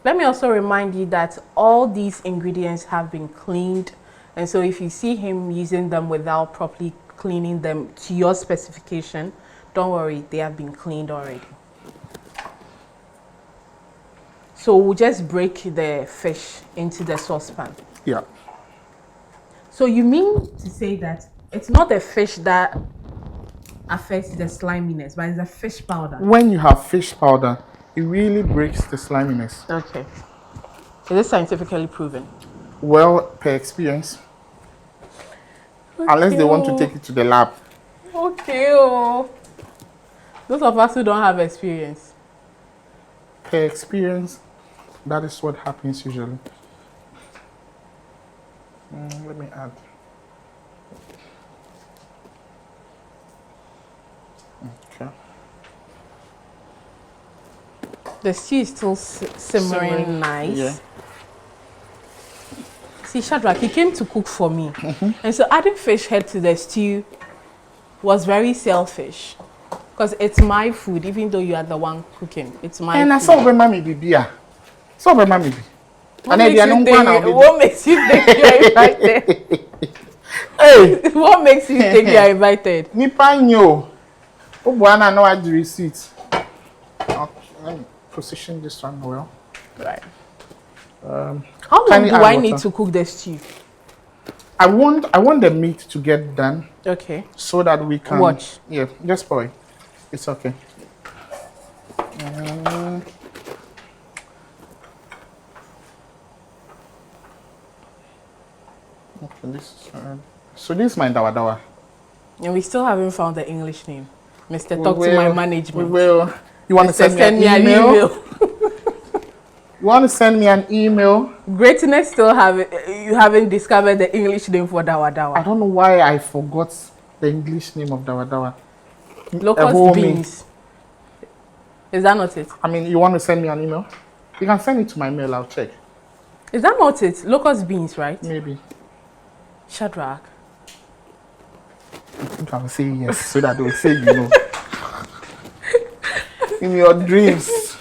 A: Let me also remind you that all these ingredients have been cleaned. And so if you see him using them without properly cleaning them to your specification, don't worry, they have been cleaned already. So we'll just break the fish into the saucepan.
B: Yeah.
A: So you mean to say that it's not the fish that affects the sliminess, but it's the fish powder?
B: When you have fish powder, it really breaks the sliminess.
A: Okay. Is this scientifically proven?
B: Well, per experience. Okay. Unless they want to take it to the lab.
A: Okay. Oh. Those of us who don't have experience.
B: Per experience, that is what happens usually. Let me add. Okay.
A: The stew is still simmering nice.
B: Yeah.
A: See, Shadrack, he came to cook for me. And so adding fish head to the stew was very selfish. Because it's my food, even though you are the one cooking. It's my food.
B: And I saw mommy be. So mommy be.
A: What makes you think you're invited?
B: Hey!
A: What makes you think you're invited?
B: Nipanyo. Obuana no add the receipt. Okay, let me position this one well.
A: Right. How long do I need to cook the stew?
B: I want the meat to get done.
A: Okay.
B: So that we can
A: watch.
B: Yeah, just pour it. It's okay. Okay, this is so this is my dawa.
A: And we still haven't found the English name. Mr. Talk to my management.
B: We will. You want to send me an email? You want to send me an email?
A: Greatness still you haven't discovered the English name for dawa.
B: I don't know why I forgot the English name of dawa.
A: Locust beans. Is that not it?
B: I mean, you want to send me an email? You can send it to my mail, I'll check.
A: Is that not it? Locust beans, right?
B: Maybe.
A: Shadrack.
B: I think I'll say yes, so that they'll say you know. In your dreams.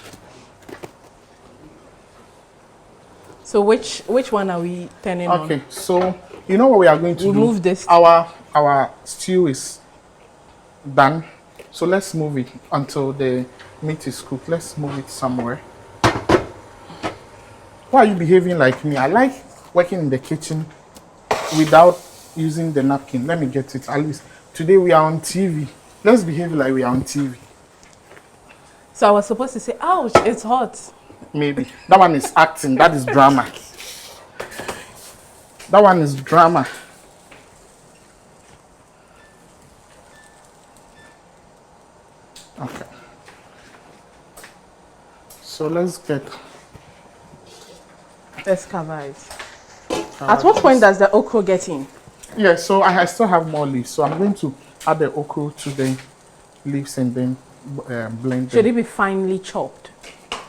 A: So which one are we turning on?
B: Okay, so you know what we are going to do?
A: Remove this.
B: Our stew is done. So let's move it until the meat is cooked. Let's move it somewhere. Why are you behaving like me? I like working in the kitchen without using the napkin. Let me get it. At least today we are on TV. Let's behave like we are on TV.
A: So I was supposed to say, ouch, it's hot.
B: Maybe. That one is acting. That is drama. That one is drama. Okay. So let's get...
A: Let's cover it. At what point does the okra get in?
B: Yeah, so I still have more leaves. So I'm going to add the okra to the leaves and then blend
A: Should
B: them.
A: it be finely chopped?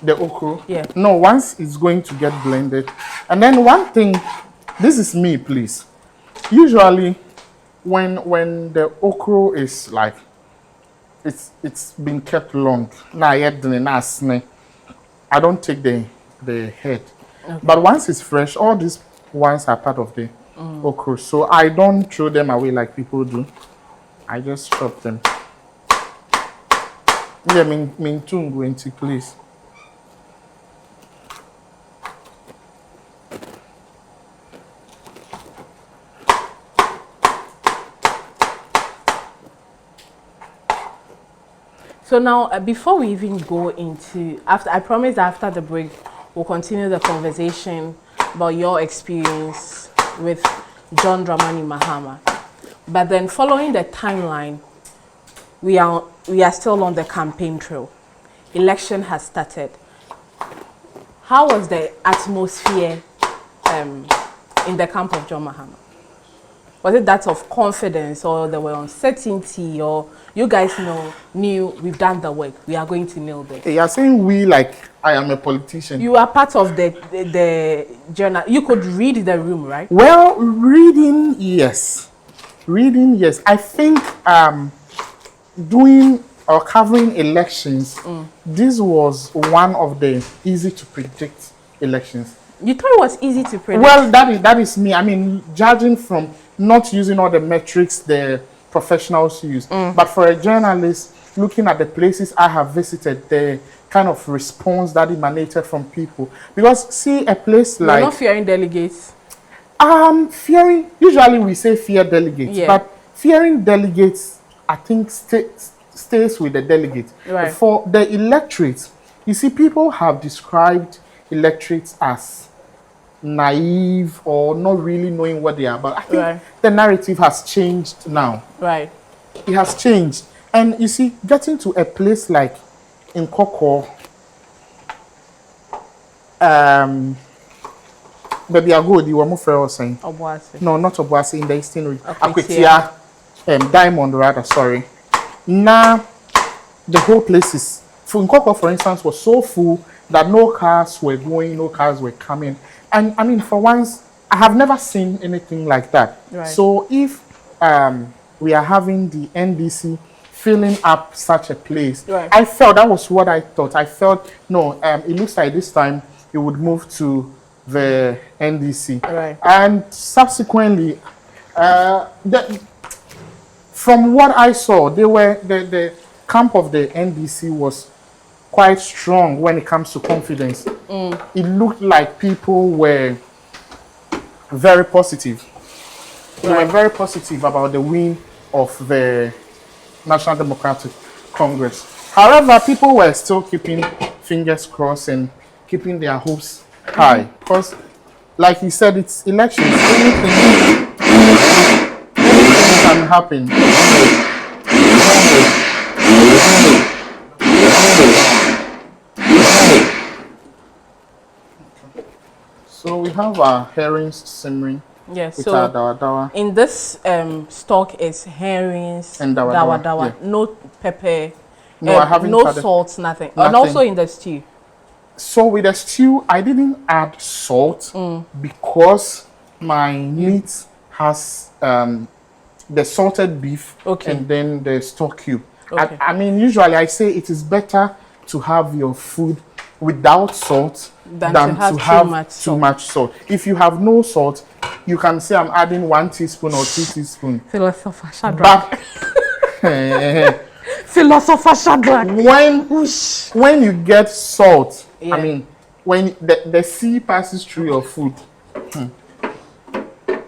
B: The okra?
A: Yeah.
B: No, once it's going to get blended. And then one thing, this is me, please. Usually, when the okra is like, it's been kept long. I don't take the head. Okay. But once it's fresh, all these ones are part of the okra. So I don't throw them away like people do. I just chop them. Yeah, mean too, please.
A: So now, before we even go into, I promise after the break, we'll continue the conversation about your experience with John Dramani Mahama. But then following the timeline, we are still on the campaign trail. Election has started. How was the atmosphere in the camp of John Mahama? Was it that of confidence, or there were uncertainty, or you guys knew we've done the work, we are going to nail this?
B: You are saying we like I am a politician.
A: You are part of the journal. You could read the room, right?
B: Well, reading, yes. Reading, yes. I think doing or covering elections, this was one of the easy to predict elections.
A: You thought it was easy to predict?
B: Well, that is me. I mean, judging from not using all the metrics the professionals use, but for a journalist, looking at the places I have visited, the kind of response that emanated from people. Because see a place like...
A: You're not fearing delegates?
B: Fearing, usually we say fear delegates,
A: yeah.
B: but fearing delegates, I think stays with the delegate.
A: Right.
B: For the electorate, you see, people have described electorates as naive or not really knowing what they are. But I think the narrative has changed now. Right. It has changed. And you see, getting to a place like in Koko, Baby Agodi, you were more saying?
A: Obuasi.
B: No, not Obuasi, in the Eastern region. Akwetia, Diamond rather, sorry. Now, the whole place is, in Koko, for instance, was so full that no cars were going, no cars were coming. And I mean, for once, I have never seen anything like that. Right. So if we are having the NDC filling up such a place, I felt that was what I thought. I felt, no, it looks like this time it would move to the NDC. Right. And subsequently, from what I saw, the camp of the NDC was quite strong when it comes to confidence. It looked like people were very positive. They were very positive about the win of the National Democratic Congress. However, people were still keeping fingers crossed and keeping their hopes high. Because, like he said, it's elections. Anything can happen. So we have our herrings simmering. Yes, with our dawa dawa.
A: In this stock is herrings and dawa dawa. Yeah. No pepper,
B: no, I haven't
A: no salt, nothing. And also in the stew.
B: So with the stew, I didn't add salt because my meat has the salted beef and then the stock cube. Okay. I mean, usually I say it is better to have your food without salt than to have too much salt. If you have no salt, you can say I'm adding 1 teaspoon or 2 teaspoons.
A: Philosopher Shadrack. Philosopher Shadrack.
B: When you get salt,
A: Yeah.
B: I mean, when the sea passes through your food,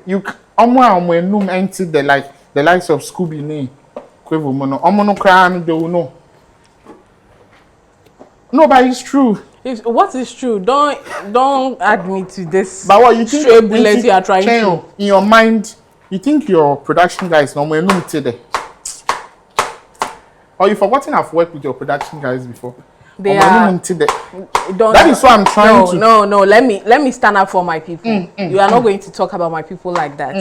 B: you empty the likes of Scooby Nee, Quavo Mono, Omono Cran, they will know. No, but it's true.
A: What is true? Don't add me to this.
B: But what you think?
A: Stray bullets you are trying to.
B: In your mind, you think your production guys no more today. Or you forgotten I've worked with your production guys before.
A: They are.
B: That is what I'm trying to.
A: No. Let me stand up for my people. You are not going to talk about my people like that.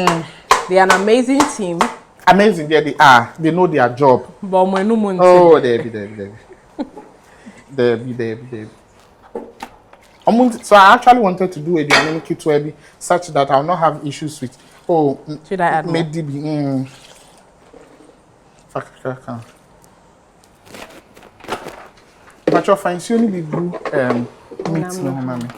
A: They are an amazing team.
B: Amazing, there they are. They know their job. Oh, there. So I actually wanted to do a dynamic kit such that I'll not have issues with. Oh,
A: should I add more?
B: But you're fine. So only be blue meat no, mommy.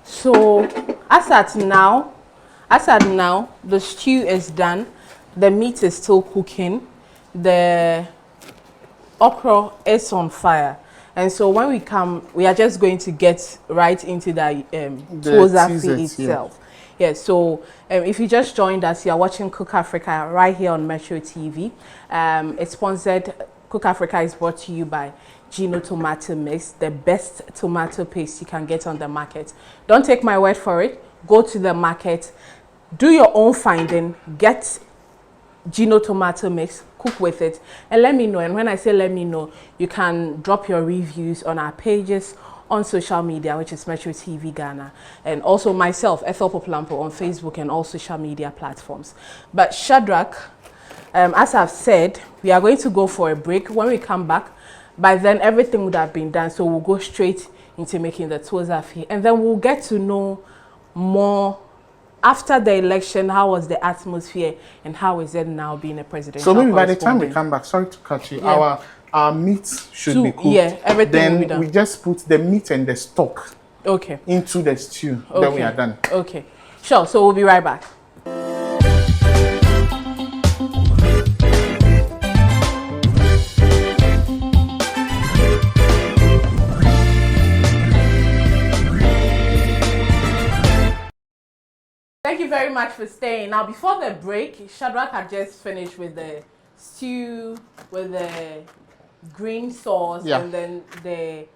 A: So as at now, the stew is done. The meat is still cooking. The okra is on fire. And so when we come, we are just going to get right into the Tuo Zaafi itself. Yeah, so if you just joined us, you are watching Cook Africa right here on Metro TV. It's sponsored. Cook Africa is brought to you by Gino Tomato Mix, the best tomato paste you can get on the market. Don't take my word for it. Go to the market, do your own finding, get Gino Tomato Mix, cook with it, and let me know. And when I say let me know, you can drop your reviews on our pages on social media, which is Metro TV Ghana, and also myself, Ethel Poplampo, on Facebook and all social media platforms. But Shadrack, as I've said, we are going to go for a break. When we come back, by then everything would have been done, so we'll go straight into making the Tuo Zaafi, and then we'll get to know more after the election. How was the atmosphere, and how is it now being a presidential?
B: So maybe by the time we come back, sorry to cut you, our meat should be cooked.
A: Yeah, everything
B: then
A: will be done.
B: We just put the meat and the stock into the stew. Then we are done.
A: Okay, sure. So we'll be right back. Thank you very much for staying. Now, before the break, Shadrack had just finished with the stew, with the green sauce, and then the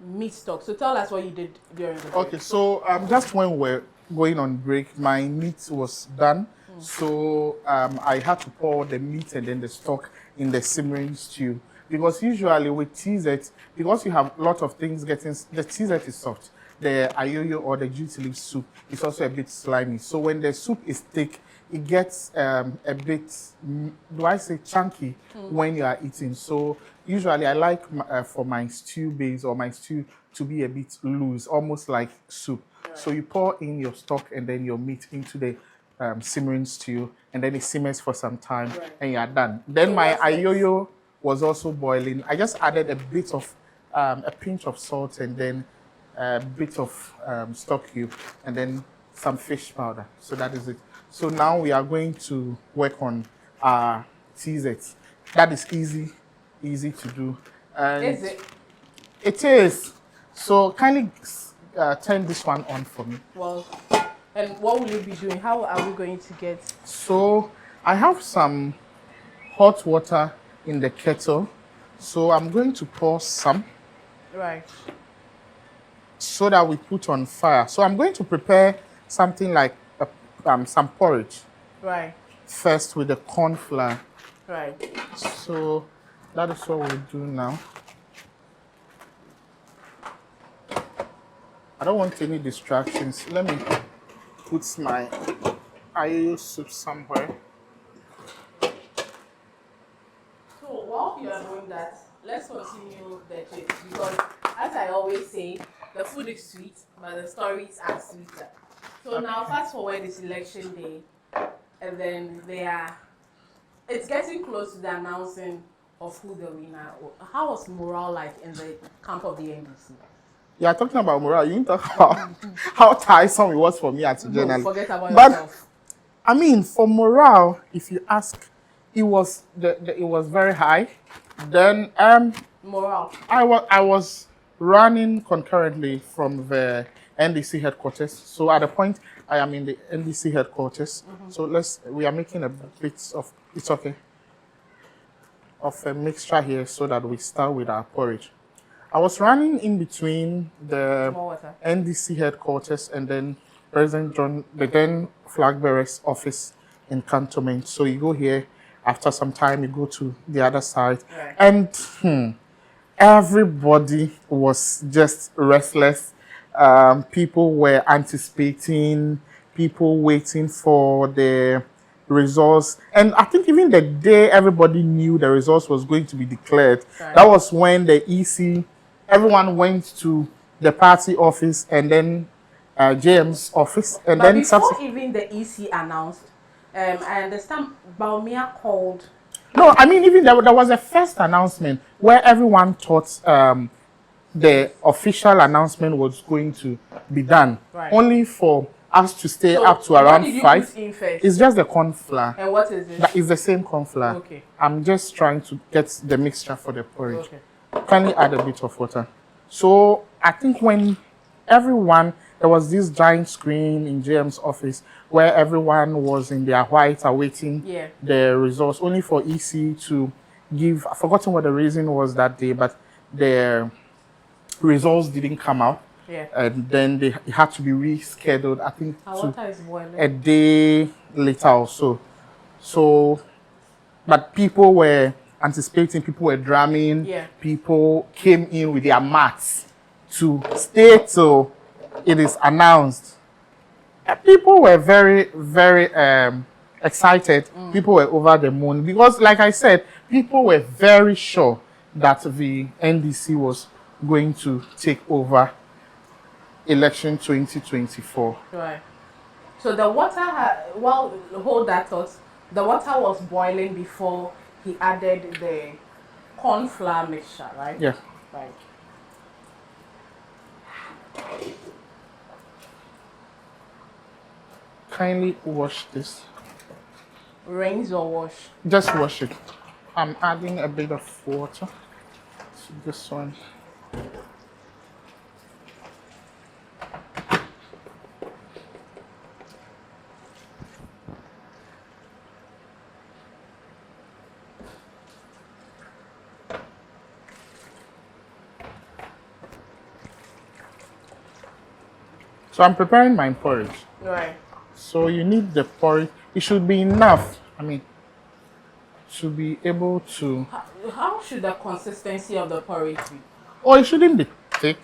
A: meat stock. So tell us what you did during the break.
B: Okay, so just when we're going on break, my meat was done. So I had to pour the meat and then the stock in the simmering stew. Because usually with TZ, because you have a lot of things getting, the TZ is soft. The ayoyo or the juicy leaf soup is also a bit slimy. So when the soup is thick, it gets a bit, do I say chunky when you are eating. So usually I like for my stew base or my stew to be a bit loose, almost like soup. Right. So you pour in your stock and then your meat into the simmering stew, and then it simmers for some time, and you are done. Then so my ayoyo was also boiling. I just added a bit of, a pinch of salt, and then a bit of stock cube, and then some fish powder. So that is it. So now we are going to work on our TZ. That is easy to do. And
A: is it?
B: It is. So kindly turn this one on for me.
A: Well, and what will you be doing? How are we going to get?
B: So I have some hot water in the kettle. So I'm going to pour some.
A: Right.
B: So that we put on fire. So I'm going to prepare something like some porridge.
A: Right.
B: First with the corn flour.
A: Right.
B: So that is what we'll do now. I don't want any distractions. Let me put my ayoyo soup somewhere.
A: So while you are doing that, let's continue the chips, because as I always say, the food is sweet, but the stories are sweeter. So now fast forward this election day, and then it's getting close to the announcing of who the winner. How was morale like in the camp of the NDC?
B: You are talking about morale. You didn't talk about how tiresome it was for me as a
A: No,
B: journalist.
A: forget about
B: But
A: yourself.
B: I mean, for morale, if you ask, it was it was very high. Then
A: Morale.
B: I was running concurrently from the NDC headquarters. So at the point I am in the NDC headquarters. So we are making a bit of, it's okay, of a mixture here so that we start with our porridge. I was running in between the
A: More water.
B: NDC headquarters and then President John, the then flag bearer's office in Cantonment. So you go here, after some time you go to the other side.
A: Right.
B: And everybody was just restless. People were anticipating, people waiting for the results. And I think even the day everybody knew the results was going to be declared,
A: Right.
B: that was when the EC, everyone went to the party office and then JM's office. And
A: But
B: then
A: before even the EC announced, I understand Baumia called.
B: no, I mean, even there was a first announcement where everyone thought the official announcement was going to be done.
A: Right.
B: Only for us to stay
A: So
B: up to
A: what
B: around
A: did you
B: 5.
A: put in first?
B: It's just the corn flour.
A: And what is it?
B: That is the same corn flour.
A: Okay.
B: I'm just trying to get the mixture for the porridge.
A: Okay.
B: Kindly add a bit of water. So I think when everyone, there was this giant screen in JM's office where everyone was in their white awaiting the results, only for EC to give, I've forgotten what the reason was that day, but the results didn't come out.
A: Yeah.
B: And then it had to be rescheduled, I think,
A: Water is boiling.
B: a day later or so. So, but people were anticipating, people were drumming, people came in with their mats to stay till it is announced. People were very, very excited. People were over the moon because, like I said, people were very sure that the NDC was going to take over election 2024.
A: Right. So the water, hold that thought. The water was boiling before he added the corn flour mixture, right?
B: Yeah.
A: Right.
B: Kindly wash this.
A: Rinse or wash?
B: Just wash it. I'm adding a bit of water to this one. So I'm preparing my porridge.
A: Right.
B: So you need the porridge. It should be enough. I mean, to be able to.
A: How should the consistency of the porridge be?
B: Oh, it shouldn't be thick.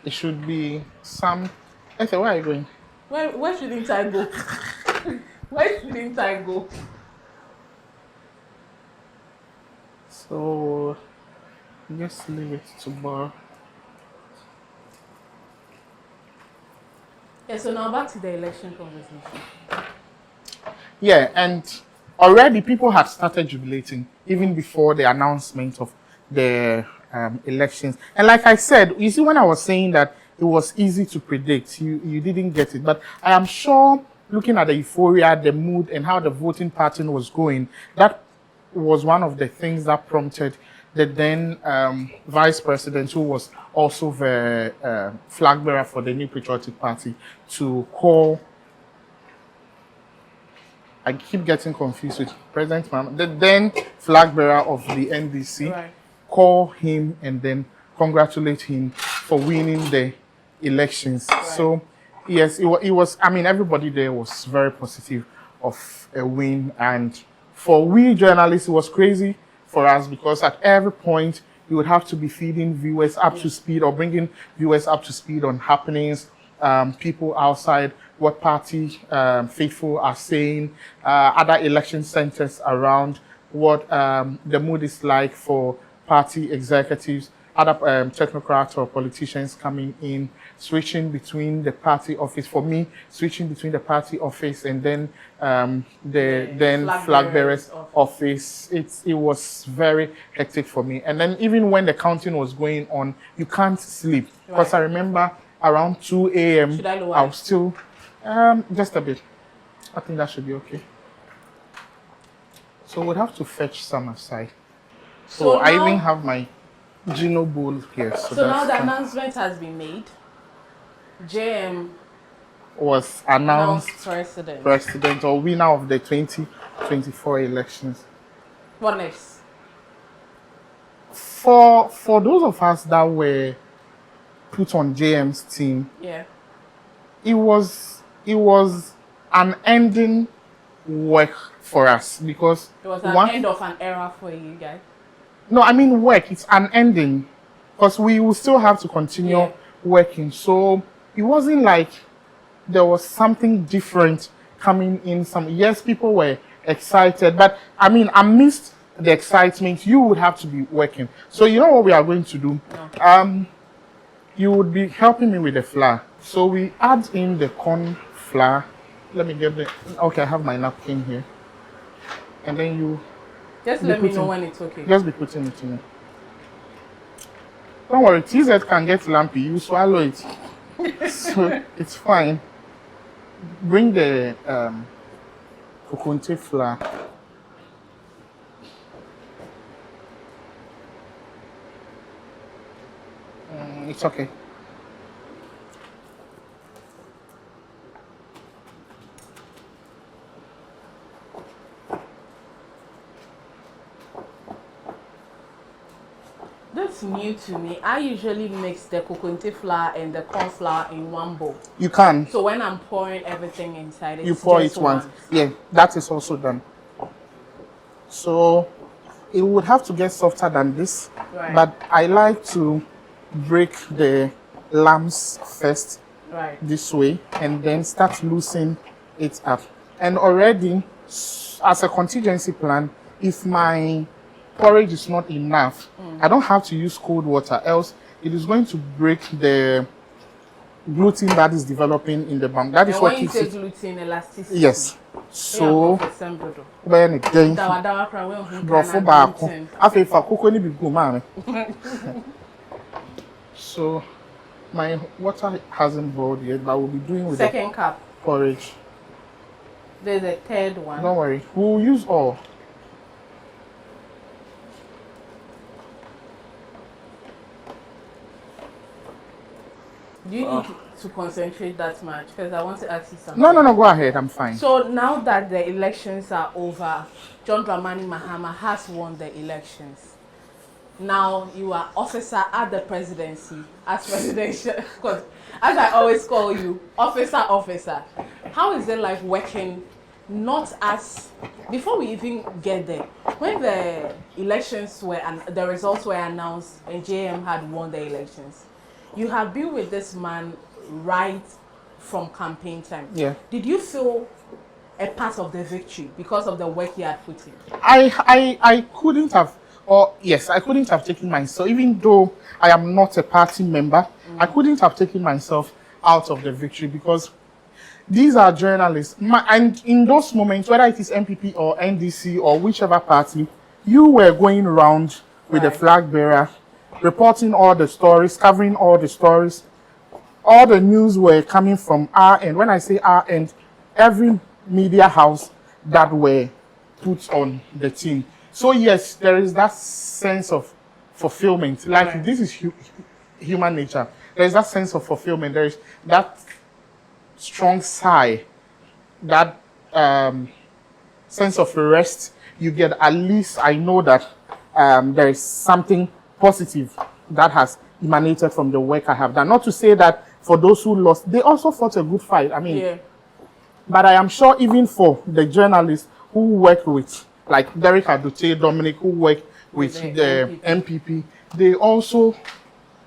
B: It should be some. Okay, where are you going?
A: Where shouldn't I go? Where shouldn't I go?
B: So just leave it to boil.
A: Yeah, so now back to the election conversation.
B: Yeah, and already people had started jubilating even before the announcement of the elections. And like I said, you see, when I was saying that it was easy to predict, you didn't get it. But I am sure, looking at the euphoria, the mood, and how the voting pattern was going, that was one of the things that prompted the then vice president, who was also the flag bearer for the New Patriotic Party, to call. I keep getting confused with President Mahama, the then flag bearer of the NDC,
A: Right.
B: call him and then congratulate him for winning the elections.
A: Right.
B: So, yes, it was, I mean, everybody there was very positive of a win. And for we journalists, it was crazy for us because at every point, you would have to be feeding viewers up to speed or bringing viewers up to speed on happenings, people outside, what party faithful are saying, other election centers around, what the mood is like for party executives. other technocrats or politicians coming in, switching between the party office. For me, switching between the party office and then the then flag bearers office. It was very hectic for me. And then even when the counting was going on, you can't sleep because I remember around 2 a.m. I was still just a bit. I think that should be okay. So we'll have to fetch some aside. So I even have my Gino bowl here.
A: So now the announcement has been made. JM
B: was announced
A: president
B: or winner of the 2024 elections.
A: What next?
B: For those of us that were put on JM's team, it was an ending work for us because
A: it was an end of an era for you guys.
B: No, I mean work. It's an ending because we will still have to continue working. So it wasn't like there was something different coming in. Yes, people were excited, but I mean, amidst the excitement, you would have to be working. So you know what we are going to do? No. You would be helping me with the flour. So we add in the corn flour. Let me get the. Okay, I have my napkin here, and then you.
A: Just let me know when it's okay.
B: Just be putting it in. Don't worry, TZ can get lumpy. You swallow it. So it's fine. Bring the coconut flour. It's okay.
A: That's new to me. I usually mix the coconut flour and the corn flour in one bowl.
B: You can.
A: So when I'm pouring everything inside, it's
B: you pour it once. Yeah, that is also done. So it would have to get softer than this, but I like to break the lambs first, this way, and then start loosening it up. And already, as a contingency plan, if my porridge is not enough, I don't have to use cold water, else it is going to break the gluten that is developing in the bump. That is what keeps it.
A: Gluten elasticity.
B: Yes. So so my water hasn't boiled yet, but we'll be doing with
A: second cup
B: porridge.
A: There's a third one.
B: Don't worry, we'll use all.
A: Do you need to concentrate that much? Because I want to ask you something.
B: No, go ahead. I'm fine.
A: So now that the elections are over, John Dramani Mahama has won the elections. Now you are officer at the presidency, as presidential, because as I always call you, officer. How is it like working, not as, before we even get there, when the elections were, and the results were announced and JM had won the elections, you have been with this man right from campaign time.
B: Yeah.
A: Did you feel a part of the victory because of the work he had put in?
B: I couldn't have, I couldn't have taken myself, even though I am not a party member, I couldn't have taken myself out of the victory because these are journalists. And in those moments, whether it is MPP or NDC or whichever party, you were going around with the flag bearer, reporting all the stories, covering all the stories. All the news were coming from our end. When I say our end, every media house that were put on the team. So yes, there is that sense of fulfillment. Like this is human nature. There is that sense of fulfillment. There is that strong sigh, that sense of rest you get. At least I know that there is something positive that has emanated from the work I have done. Not to say that for those who lost, they also fought a good fight. I mean, but I am sure even for the journalists who work with, like Derek Adote, Dominic, who work with the MPP, they also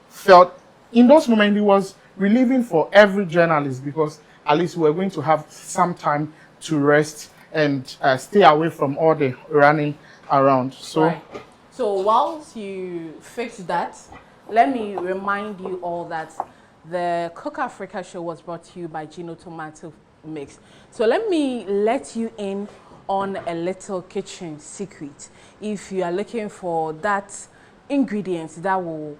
B: felt, in those moments, it was relieving for every journalist because at least we're going to have some time to rest and stay away from all the running around. So.
A: So whilst you fix that, let me remind you all that the Cook Africa show was brought to you by Gino Tomato Mix. So let me let you in on a little kitchen secret. If you are looking for that ingredient that will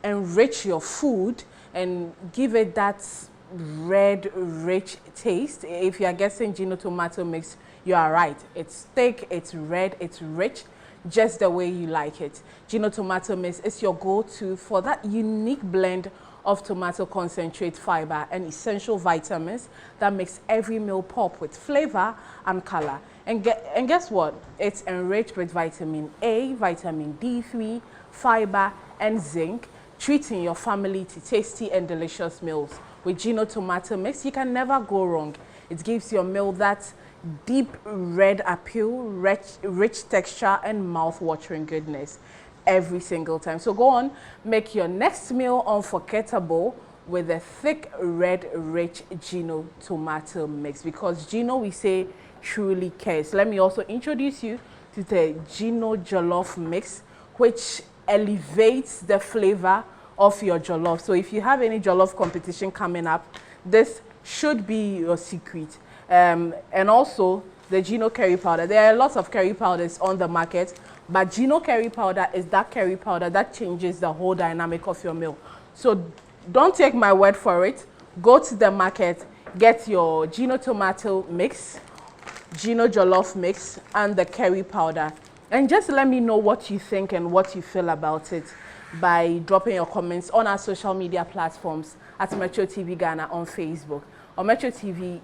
A: enrich your food and give it that red, rich taste, if you are getting Gino Tomato Mix, you are right. It's thick, it's red, it's rich, just the way you like it. Gino Tomato Mix is your go-to for that unique blend of tomato concentrate, fiber, and essential vitamins that makes every meal pop with flavor and color. And guess what? It's enriched with vitamin A, vitamin D3, fiber, and zinc, treating your family to tasty and delicious meals. With Gino Tomato Mix, you can never go wrong. It gives your meal that deep red appeal, rich texture, and mouth-watering goodness every single time. So go on, make your next meal unforgettable with a thick, red, rich Gino Tomato Mix, because Gino, we say, truly cares. Let me also introduce you to the Gino Jollof Mix, which elevates the flavor of your jollof. So if you have any jollof competition coming up, this should be your secret. And also the Gino curry powder. There are lots of curry powders on the market, but Gino curry powder is that curry powder that changes the whole dynamic of your meal. So don't take my word for it. Go to the market, get your Gino Tomato Mix, Gino Jollof Mix, and the curry powder. And just let me know what you think and what you feel about it by dropping your comments on our social media platforms at Metro TV Ghana on Facebook or Metro TV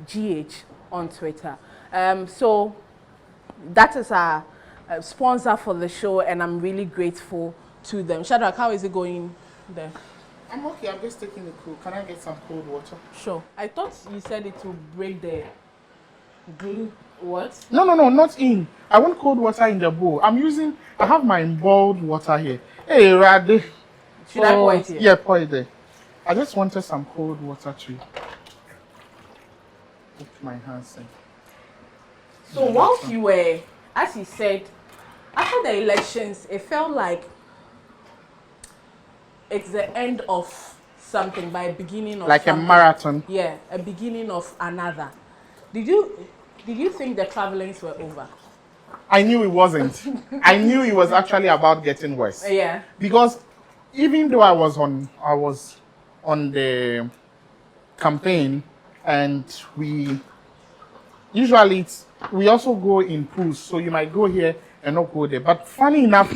A: GH on Twitter. So that is our sponsor for the show, and I'm really grateful to them. Shadrack, how is it going there?
B: I'm okay. I'm just taking the cool. Can I get some cold water?
A: Sure. I thought you said it will break the glue. What?
B: No, not in. I want cold water in the bowl. I have my boiled water here. Hey, Rade.
A: Should I pour it here?
B: Yeah, pour it there. I just wanted some cold water to put my hands in.
A: So whilst you were, as you said, after the elections, it felt like it's the end of something by a beginning of
B: like
A: something.
B: A marathon.
A: Yeah, a beginning of another. Did you think the travelings were over?
B: I knew it wasn't. I knew it was actually about getting worse.
A: Yeah.
B: Because even though I was on the campaign, and we also go in pools, so you might go here and not go there. But funny enough,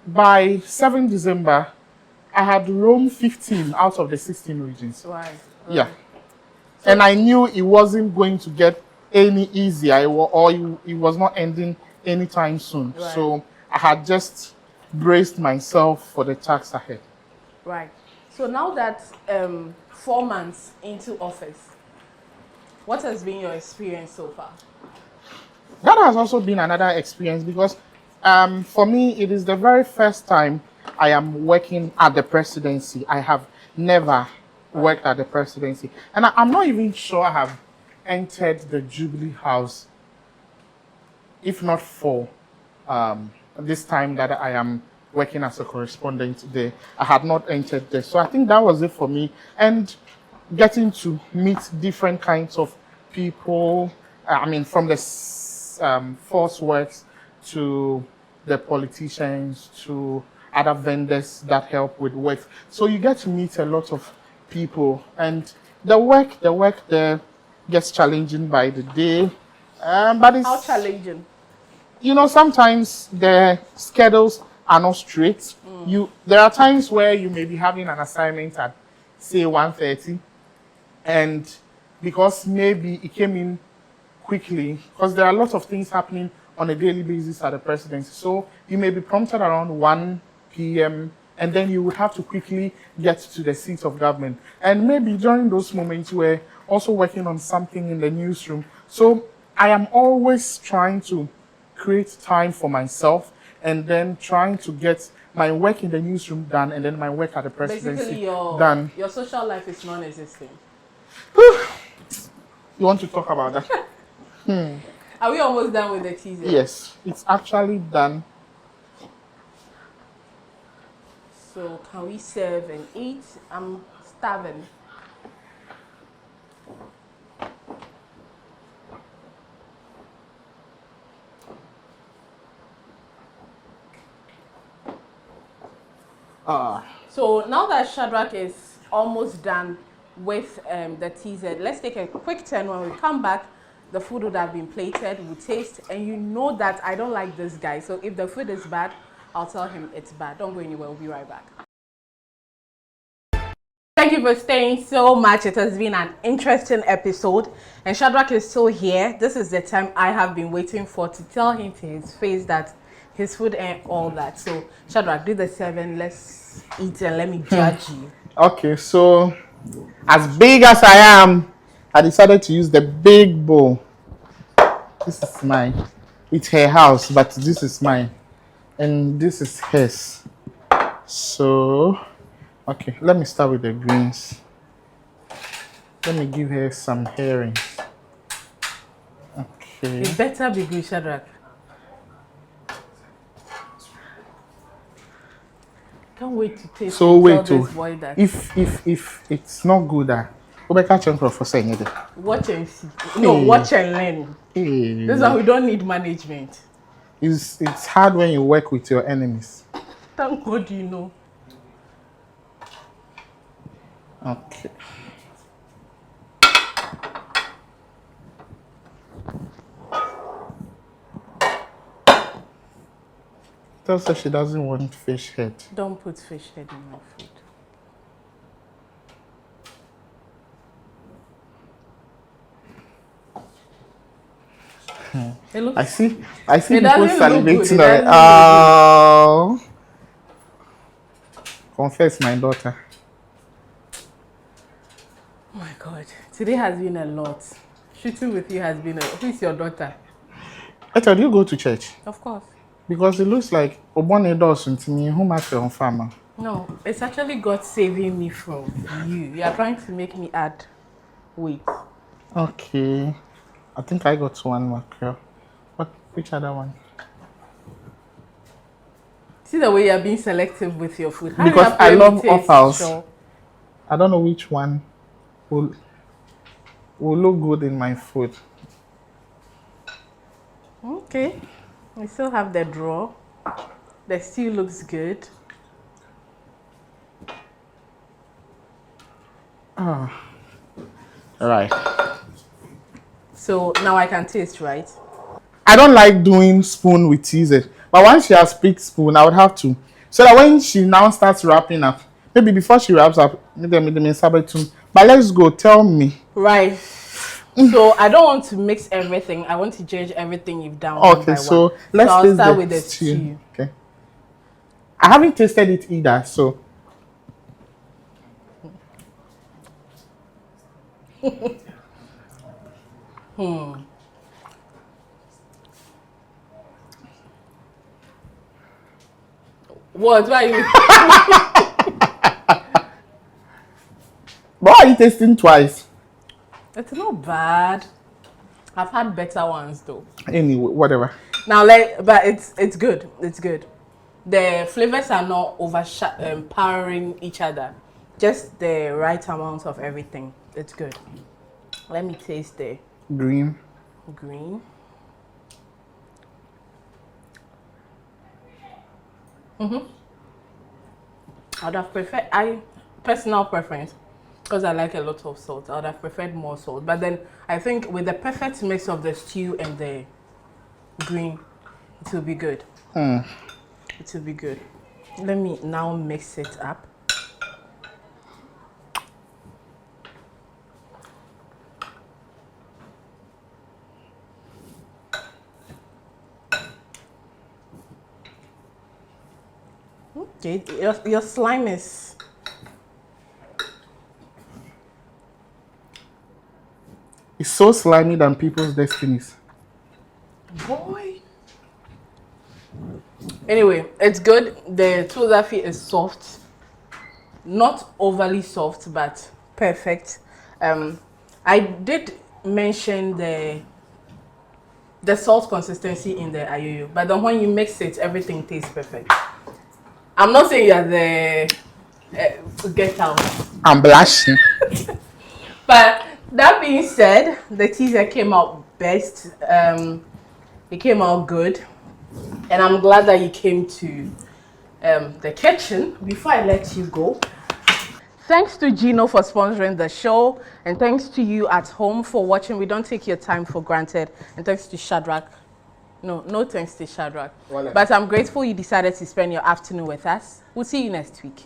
B: by 7 December, I had roamed 15 out of the 16 regions.
A: Right.
B: Yeah. And I knew it wasn't going to get any easier, it was not ending anytime soon.
A: Right.
B: So I had just braced myself for the task ahead.
A: Right. So now that 4 months into office, what has been your experience so far?
B: That has also been another experience because for me, it is the very first time I am working at the presidency. I have never worked at the presidency. And I'm not even sure I have entered the Jubilee House, if not for this time that I am working as a correspondent there. I had not entered there. So I think that was it for me. And getting to meet different kinds of people, from the force works to the politicians to other vendors that help with work. So you get to meet a lot of people, and the work there gets challenging by the day. But it's,
A: how challenging?
B: Sometimes the schedules are not straight. There are times where you may be having an assignment at, say, 1:30, and because maybe it came in quickly, because there are a lot of things happening on a daily basis at the presidency. So you may be prompted around 1 p.m., and then you would have to quickly get to the seat of government. And maybe during those moments, you were also working on something in the newsroom. So I am always trying to create time for myself and then trying to get my work in the newsroom done and then my work at the presidency done.
A: Your social life is non-existent.
B: You want to talk about that?
A: Are we almost done with the teaser?
B: Yes, it's actually done.
A: So can we serve and eat? I'm starving. So now that Shadrack is almost done with the TZ, let's take a quick turn. When we come back, the food would have been plated, we taste, and you know that I don't like this guy. So if the food is bad, I'll tell him it's bad. Don't go anywhere, we'll be right back. Thank you for staying so much. It has been an interesting episode, and Shadrack is still here. This is the time I have been waiting for to tell him to his face that his food ain't all that. So Shadrack, do the serving. Let's eat and let me judge you.
B: Okay, so as big as I am, I decided to use the big bowl. This is mine. It's her house, but this is mine. And this is hers. So, okay, let me start with the greens. Let me give her some herrings. Okay.
A: It better be good, Shadrack. Can't wait to taste.
B: So wait,
A: this boy that
B: if it's not good, we catch on for saying it.
A: watch and see. No, watch and learn.
B: Hey.
A: This is why we don't need management.
B: It's hard when you work with your enemies.
A: Thank God you know.
B: Okay. Tell her she doesn't want fish head.
A: Don't put fish head in my food. It looks,
B: I see people
A: doesn't look good.
B: salivating on it. Oh. Confess, my daughter.
A: oh my God. Today has been a lot. Shooting with you has been a... Who is your daughter?
B: Eto, do you go to church?
A: Of course.
B: Because it looks like Obone doesn't to me who matter on farmer.
A: No, it's actually God saving me from you. You are trying to make me add weight.
B: Okay. I think I got one mackerel. Which other one?
A: See the way you are being selective with your food. Hurry
B: Because
A: up,
B: I
A: let me
B: love
A: taste,
B: offals.
A: Sure.
B: I don't know which one will look good in my food.
A: Okay. We still have the draw. The stew looks good.
B: All right.
A: So now I can taste, right?
B: I don't like doing spoon with TZ, but once she has picked spoon, I would have to. So that when she now starts wrapping up, maybe before she wraps up, but let's go. Tell me.
A: Right. So I don't want to mix everything. I want to judge everything you've done.
B: Okay, so let's
A: I'll start with the stew.
B: Okay. I haven't tasted it either, so.
A: What? Why are you?
B: Why are you tasting twice?
A: It's not bad. I've had better ones though.
B: Anyway, whatever.
A: Now, but it's good. It's good. The flavors are not overpowering each other. Just the right amount of everything. It's good. Let me taste the
B: Green.
A: green. I would have preferred, personal preference, because I like a lot of salt, I would have preferred more salt. But then I think with the perfect mix of the stew and the green, it will be good. It will be good. Let me now mix it up. Okay, your slime is...
B: It's so slimy than people's destinies.
A: Boy. Anyway, it's good. The Tuo Zaafi is soft. Not overly soft, but perfect. I did mention the salt consistency in the ayoyo, but then when you mix it, everything tastes perfect. I'm not saying you're the get out.
B: I'm blushing.
A: But that being said, the teaser came out best. It came out good. And I'm glad that you came to the kitchen. Before I let you go, thanks to Gino for sponsoring the show, and thanks to you at home for watching. We don't take your time for granted. And thanks to Shadrack. No thanks to Shadrack.
B: Whatever.
A: But I'm grateful you decided to spend your afternoon with us. We'll see you next week.